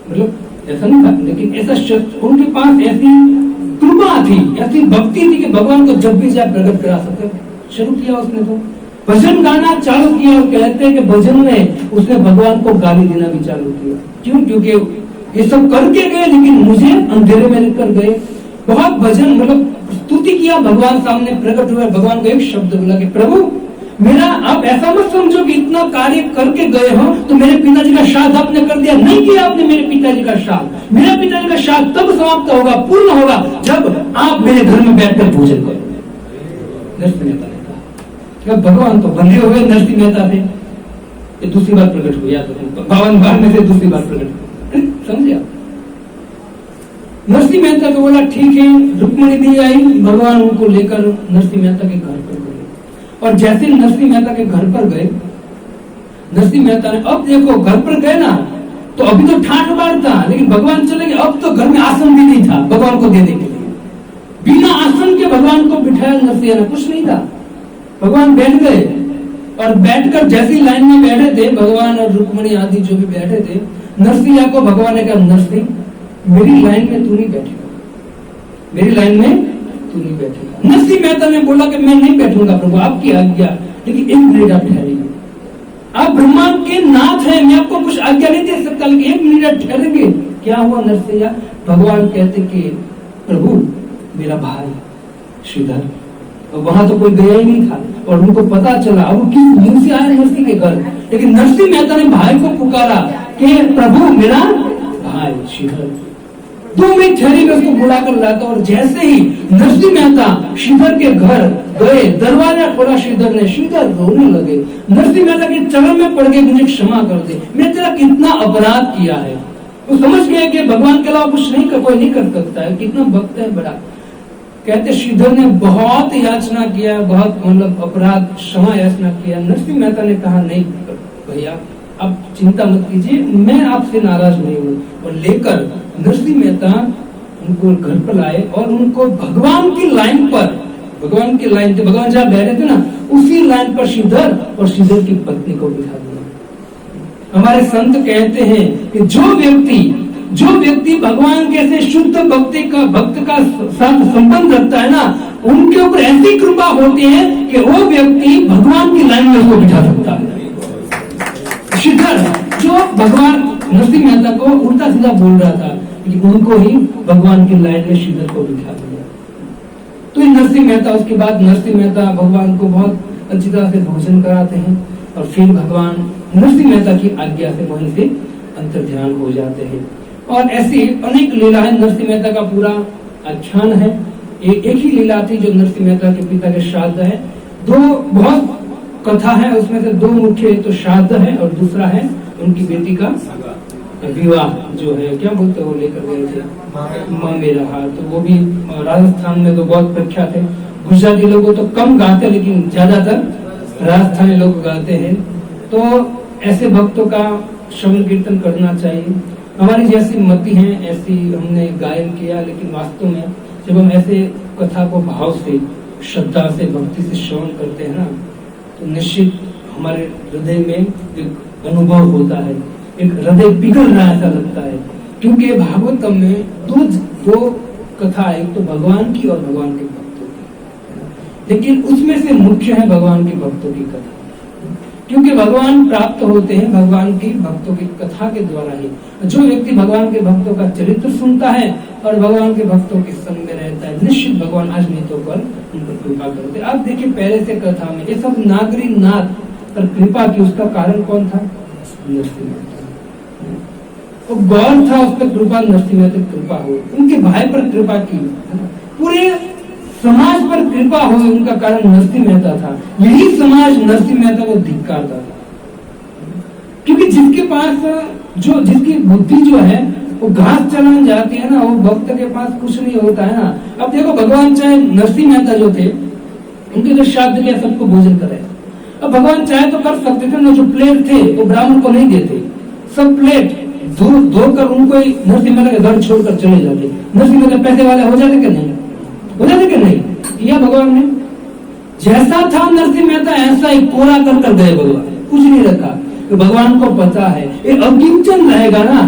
मतलब ऐसा नहीं था, लेकिन ऐसा शस्त्र उनके पास, ऐसी कृपा थी, ऐसी भक्ति थी कि भगवान को जब भी चाहे प्रकट करा सकते। शुरू किया उसने तो भजन गाना चालू किया और कहते हैं कि भजन में उसने भगवान को गाली देना भी चालू किया। क्यों? क्योंकि ये सब करके गए लेकिन मुझे अंधेरे में लेकर गए। बहुत भजन मतलब स्तुति किया, भगवान सामने प्रकट हुआ। भगवान को एक शब्द बोला कि प्रभु मेरा आप ऐसा मत समझो कि इतना कार्य करके गए हो तो मेरे पिताजी का श्राद्ध आपने कर दिया। नहीं किया आपने मेरे पिताजी का श्राद्ध। मेरा पिताजी का श्राद्ध तब समाप्त होगा, पूर्ण होगा, जब आप मेरे घर में बैठकर भोजन करोगे। नरसिंह मेहता ने कहा, भगवान तो बंधे हुए नरसिंह मेहता थे। ये दूसरी बार प्रकट हुआ, तो 52 बार में से दूसरी बार प्रकट हुआ, समझे आप? नरसिंह मेहता को बोला ठीक है, रुक्मिणी दी आई, भगवान उनको लेकर नरसिंह मेहता के घर पर गए। और जैसे नरसिंह मेहता के घर पर गए, नरसिंह मेहता ने, अब देखो घर पर गए ना तो अभी तो ठाठ बाढ़ था, लेकिन भगवान चले गए। अब तो घर में आसन भी नहीं था भगवान को देने के लिए। बिना आसन के भगवान को बिठाया नरसिंह ने, कुछ नहीं था। भगवान बैठ गए और बैठकर जैसी लाइन में बैठे थे, भगवान और रुक्मिणी आदि जो भी बैठे थे, नरसिंह को भगवान ने कहा नरसिंह मेरी लाइन में तू नहीं बैठेगा, मेरी लाइन में तू नहीं बैठेगा। नरसिंह मेहता ने बोला कि मैं नहीं बैठूंगा प्रभु, आपकी आज्ञा, लेकिन एक मिनट आप ठहरेंगे। आप ब्रह्मांड के नाथ हैं, मैं आपको कुछ आज्ञा नहीं दे सकता, लेकिन एक मिनट ठहरेंगे। क्या हुआ नरसिंह? भगवान कहते कि प्रभु मेरा भाई श्रीधर, और वहां तो कोई गया ही नहीं था और उनको पता चला। अब वो किस मुंह से आए नरसिंह के घर, लेकिन नरसिंह मेहता ने भाई को पुकारा कि प्रभु मेरा भाई श्रीधर। 2 मिनट ठहरी में उसको बुला कर लाता। और जैसे ही नरसिंह मेहता श्रीधर के घर गए, दरवाजा खोला श्रीधर ने, श्रीधर रोने लगे, नरसिंह मेहता के चरण में पड़ गए, मुझे क्षमा कर दे, मैं तेरा कितना अपराध किया है। वो समझ गया कि भगवान के अलावा कुछ नहीं, कोई नहीं कर सकता है, कितना भक्त है बड़ा। कहते श्रीधर ने बहुत याचना किया, बहुत मतलब अपराध क्षमा याचना किया। नरसिंह मेहता ने कहा नहीं भैया आप चिंता मत कीजिए, मैं आपसे नाराज नहीं हूँ। और लेकर नरसिंह मेहता उनको घर पर लाए और उनको भगवान की लाइन पर, भगवान की लाइन थे, भगवान जहाँ बह रहे थे ना, उसी लाइन पर श्रीधर और श्रीधर की पत्नी को बिठा दिया। हमारे संत कहते हैं कि जो व्यक्ति भगवान के से शुद्ध भक्त का साथ संबंध रखता है ना, उनके ऊपर ऐसी कृपा होती है कि वो व्यक्ति भगवान की लाइन में उसको बिठा सकता है। श्रीधर जो भगवान नरसिंह मेहता को उल्टा सीधा बोल रहा था, लेकिन उनको ही भगवान की लाइन में श्रीधर को बिठा दिया। तो नरसिंह मेहता, उसके बाद नरसिंह मेहता भगवान को बहुत अच्छी तरह से भोजन कराते हैं और फिर भगवान नरसिंह मेहता की आज्ञा से वहीं से अंतर्ध्यान हो जाते हैं। और ऐसी अनेक लीलाएं नरसिंह मेहता का पूरा आख्यान है। एक ही लीला थी जो नरसिंह मेहता के पिता के श्राद्ध है। 2 बहुत कथा है, उसमें से 2 मुख्य, तो श्राद्ध है और दूसरा है उनकी बेटी का विवाह, जो है क्या बोलते हैं वो लेकर गए थे मामेरा। तो वो भी राजस्थान में तो बहुत प्रख्यात है। गुजराती लोगों तो कम गाते, लेकिन ज्यादातर राजस्थानी लोग गाते हैं। तो ऐसे भक्तों का श्रवण कीर्तन करना चाहिए। हमारी जैसी मति है ऐसी हमने गायन किया, लेकिन वास्तव में जब हम ऐसे कथा को भाव से, श्रद्धा से, भक्ति से श्रवण करते हैं ना, तो निश्चित हमारे हृदय में एक अनुभव होता है, एक हृदय पिघल रहा ऐसा लगता है। क्योंकि भागवतम में दो कथा, एक तो भगवान की और भगवान के भक्तों की, लेकिन उसमें से मुख्य है भगवान के भक्तों की कथा। क्योंकि भगवान प्राप्त होते हैं भगवान की भक्तों की कथा के द्वारा ही। जो व्यक्ति भगवान के भक्तों का चरित्र सुनता है और भगवान के भक्तों के संग में रहता है, निश्चित भगवान आज नहीं तो कल उन पर कृपा करते। आप देखिए पहले से कथा में ये सब नागरी नाथ पर कृपा की, उसका कारण कौन था? नरसिंह मेहता। वो गौर था उस पर कृपा, नरसिंह मेहता की कृपा हुई, उनके भाई पर कृपा की, पूरे समाज पर कृपा हुई, उनका कारण नरसिंह मेहता था। यही समाज नरसिंह मेहता को धिक्कारता था। क्योंकि जिसके पास जिसकी बुद्धि जो है वो घास चलान जाती है ना, वो भक्त के पास कुछ नहीं होता है ना। अब देखो भगवान चाहे नरसिंह मेहता जो थे उनके जो श्राद्ध किया सबको भोजन करे। अब भगवान चाहे तो कर सकते थे ना, जो प्लेट थे वो ब्राह्मण को नहीं देते, सब प्लेट धोकर उनको नरसिंह मेहता के घर छोड़कर चले जाते। नरसिंह मेहता पैसे वाले हो जाते कि नहीं? हो जाते कि नहीं? किया भगवान ने। जैसा था नरसिंह मेहता ऐसा ही कोरा कर गए भगवान, कुछ नहीं रखा। तो भगवान को पता है ये अकिंचन रहेगा ना,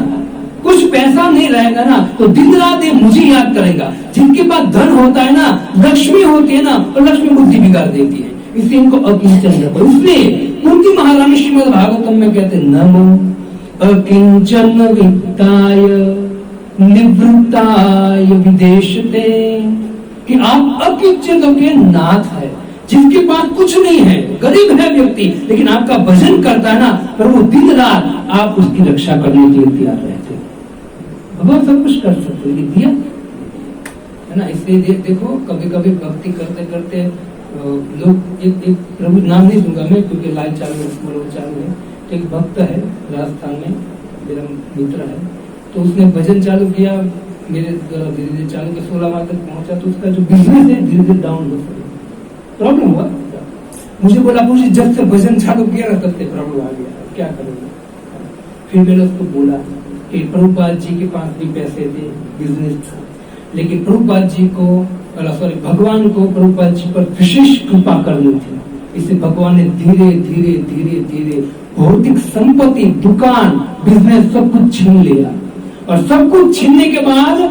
कुछ पैसा नहीं रहेगा ना, तो दिन रात ये मुझे याद करेगा। जिनके पास धन होता है ना, लक्ष्मी होती है ना, और लक्ष्मी बुद्धि बिगाड़ देती है, इसलिए इनको अकिंचन रखो। इसलिए कुंती महारानी श्रीमद् भागवतम में कहते नमो अकिंचन वित्ताय निवृत्ताय विदेशते, कि आप अकिंचन के नाथ है, जिसके पास कुछ नहीं है, गरीब है व्यक्ति, लेकिन आपका भजन करता है ना, पर वो दिन रात आप उसकी रक्षा करने के लिए तैयार रहते हैं। भगवान सब कुछ कर सकते हैं, दिया है ना। इसलिए देखो कभी कभी भक्ति करते करते लोग एक प्रभु नाम नहीं दूंगा मैं, क्योंकि लाइव चालू है। तो एक भक्त है राजस्थान में, मेरा मित्र है, तो उसने भजन चालू किया, मेरे द्वारा धीरे धीरे चालू किया, 16 माह तक पहुंचा। तो उसका जो बिजनेस है धीरे धीरे डाउन हो गया, प्रॉब्लम हुआ। मुझे बोला मुझे जब से भजन चालू किया ना तब से प्रॉब्लम आ गया, क्या करूँगा। फिर मैंने उसको बोला कि प्रभुपाद जी के पास भी पैसे थे, बिजनेस था, लेकिन प्रभुपाद जी को भगवान को प्रभुपाद जी पर विशेष कृपा करनी थी। इससे भगवान ने धीरे धीरे धीरे धीरे भौतिक संपत्ति, दुकान, बिजनेस सब कुछ छीन लिया। और सब कुछ छीनने के बाद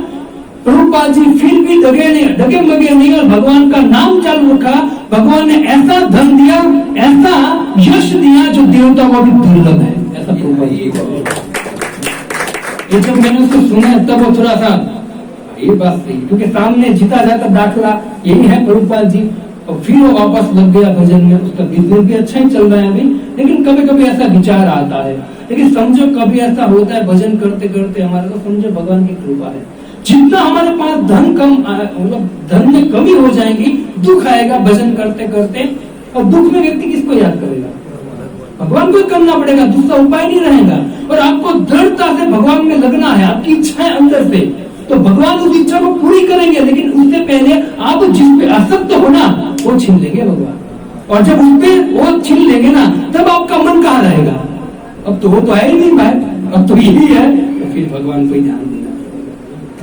प्रभुपाद जी फिर भी डगे मगे नहीं और भगवान का नाम चालू रखा। भगवान ने ऐसा धन दिया, ऐसा यश दिया जो देवता को भी दुर्लभ है, ऐसा प्रभुपाद जी। ये जब मैंने उसको सुना तब वो थोड़ा सा ये बात सही, क्योंकि सामने जीता जाता दाखला यही है प्रभुपाद जी। और फिर वो वापस लग गया भजन में, उसका बिजनेस भी अच्छा ही चल रहा है अभी। लेकिन कभी कभी ऐसा विचार आता है, लेकिन समझो कभी ऐसा होता है भजन करते करते हमारा, तो समझो भगवान की कृपा है। जितना हमारे पास धन कम मतलब धन में कमी हो जाएगी, दुख आएगा भजन करते करते, और दुख में व्यक्ति किसको याद करेगा? भगवान को करना पड़ेगा, दूसरा उपाय नहीं रहेगा। और आपको दृढ़ता से भगवान में लगना है, आपकी इच्छा है अंदर से, तो भगवान उस इच्छा को पूरी करेंगे। लेकिन उससे पहले आप जिस पे आसक्त हो ना, वो छीन लेंगे भगवान। और जब उस पे वो छीन लेंगे ना, तब आपका मन कहाँ रहेगा? अब तो वो तो है ही नहीं भाई, अब तो यही है, तो फिर भगवान को ही ध्यान देना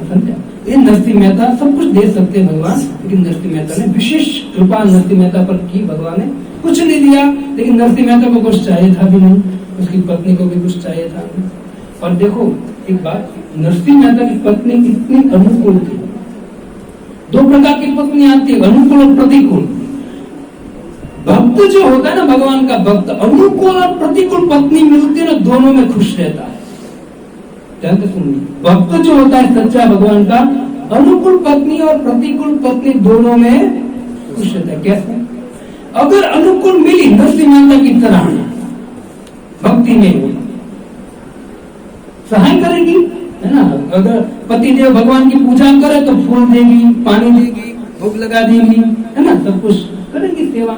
पड़ेगा। ये नरसिंह मेहता सब कुछ दे सकते हैं भगवान, लेकिन नरसिंह मेहता ने विशेष कृपा नरसिंह मेहता पर की। भगवान ने कुछ नहीं दिया, लेकिन नरसिंह मेहता को कुछ चाहिए था भी नहीं, उसकी पत्नी को भी कुछ चाहिए था। और देखो एक बात, नरसिंह मेहता की पत्नी कितनी अनुकूल थी। दो प्रकार की पत्नी आती है, अनुकूल और प्रतिकूल। भक्त जो होता है ना, भगवान का भक्त, अनुकूल और प्रतिकूल पत्नी मिलती है ना, दोनों में खुश रहता है। ध्यान से सुनिए, भक्त जो होता है सच्चा भगवान का, अनुकूल पत्नी और प्रतिकूल पत्नी दोनों में खुश रहता है। कैसे? अगर अनुकूल मिली नरसिंह मेहता की तरह भक्ति में सहाय करेगी, है ना। अगर पतिदेव भगवान की पूजा करे तो फूल देगी, पानी देगी, भोग लगा देगी, है ना, सब कुछ करेगी सेवा।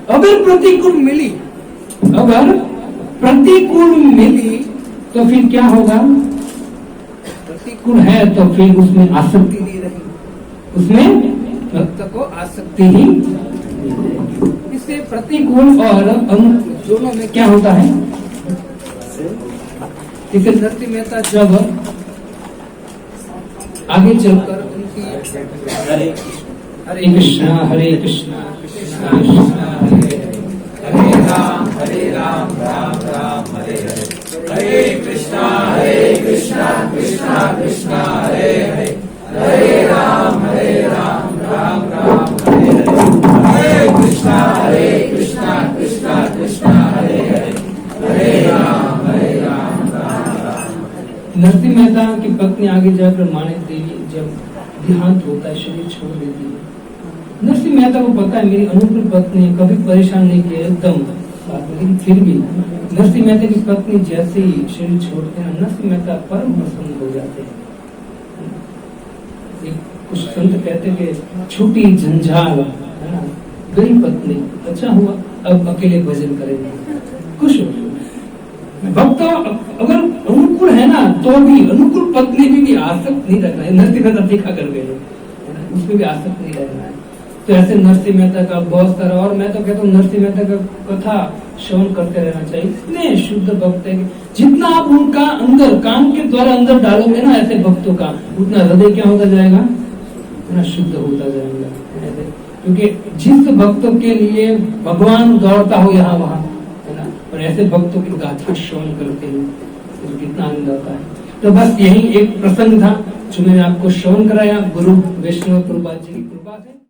अगर प्रतिकूल मिली, अगर प्रतिकूल मिली तो फिर क्या होगा? प्रतिकूल है तो फिर उसमें आसक्ति नहीं रहेगी, उसमें भक्त को आसक्ति ही। इससे प्रतिकूल और अनुकूल दोनों में क्या होता है? इसे नरसिंह मेहता जब आगे चलकर उनकी हरे कृष्णा कृष्णा कृष्णा हरे राम राम राम हरे हरे, हरे कृष्णा कृष्णा कृष्णा हरे हरे, हरे राम राम राम हरे हरे, हरे कृष्णा कृष्णा कृष्णा हरे हरे, हरे राम राम राम। नरसिंह मेहता की पत्नी आगे जाकर माणिक देवी जब देहांत होता है, शरीर छोड़ देती है, नरसिंह मेहता को पता है मेरी अनुकूल पत्नी कभी परेशान नहीं किया एकदम, लेकिन फिर भी नरसिंह मेहता की पत्नी जैसे ही शरीर छोड़ते हैं, नरसिंह मेहता परम प्रसन्न हो जाते हैं। कुछ संत कहते कि छोटी झंझाल, है ना, गई पत्नी, अच्छा हुआ अब अकेले भजन करेंगे, खुश हो। भक्त अगर अनुकूल है ना, तो भी अनुकूल पत्नी भी आसक्त नहीं रखना है। नरसिंह मेहता देखा कर गए, उसमें भी आसक्त नहीं रहना है। तो ऐसे नरसिंह मेहता का बहुत सारा, और मैं तो कहता हूँ नरसिंह मेहता का कथा श्रवण करते रहना चाहिए। इतने शुद्ध भक्त है, जितना आप उनका अंदर कान के द्वारा अंदर डालोगे ना ऐसे भक्तों का, उतना हृदय क्या होता जाएगा? उतना शुद्ध होता जाएगा। क्योंकि जिस भक्तों के लिए भगवान दौड़ता हो यहाँ वहाँ, है ना, और ऐसे भक्तों की गाथा श्रवण करते हैं तो कितना आनंद आता है। तो बस यही एक प्रसंग था जो मैंने आपको श्रवण कराया, गुरु वैष्णव प्रभुपाद जी की कृपा से।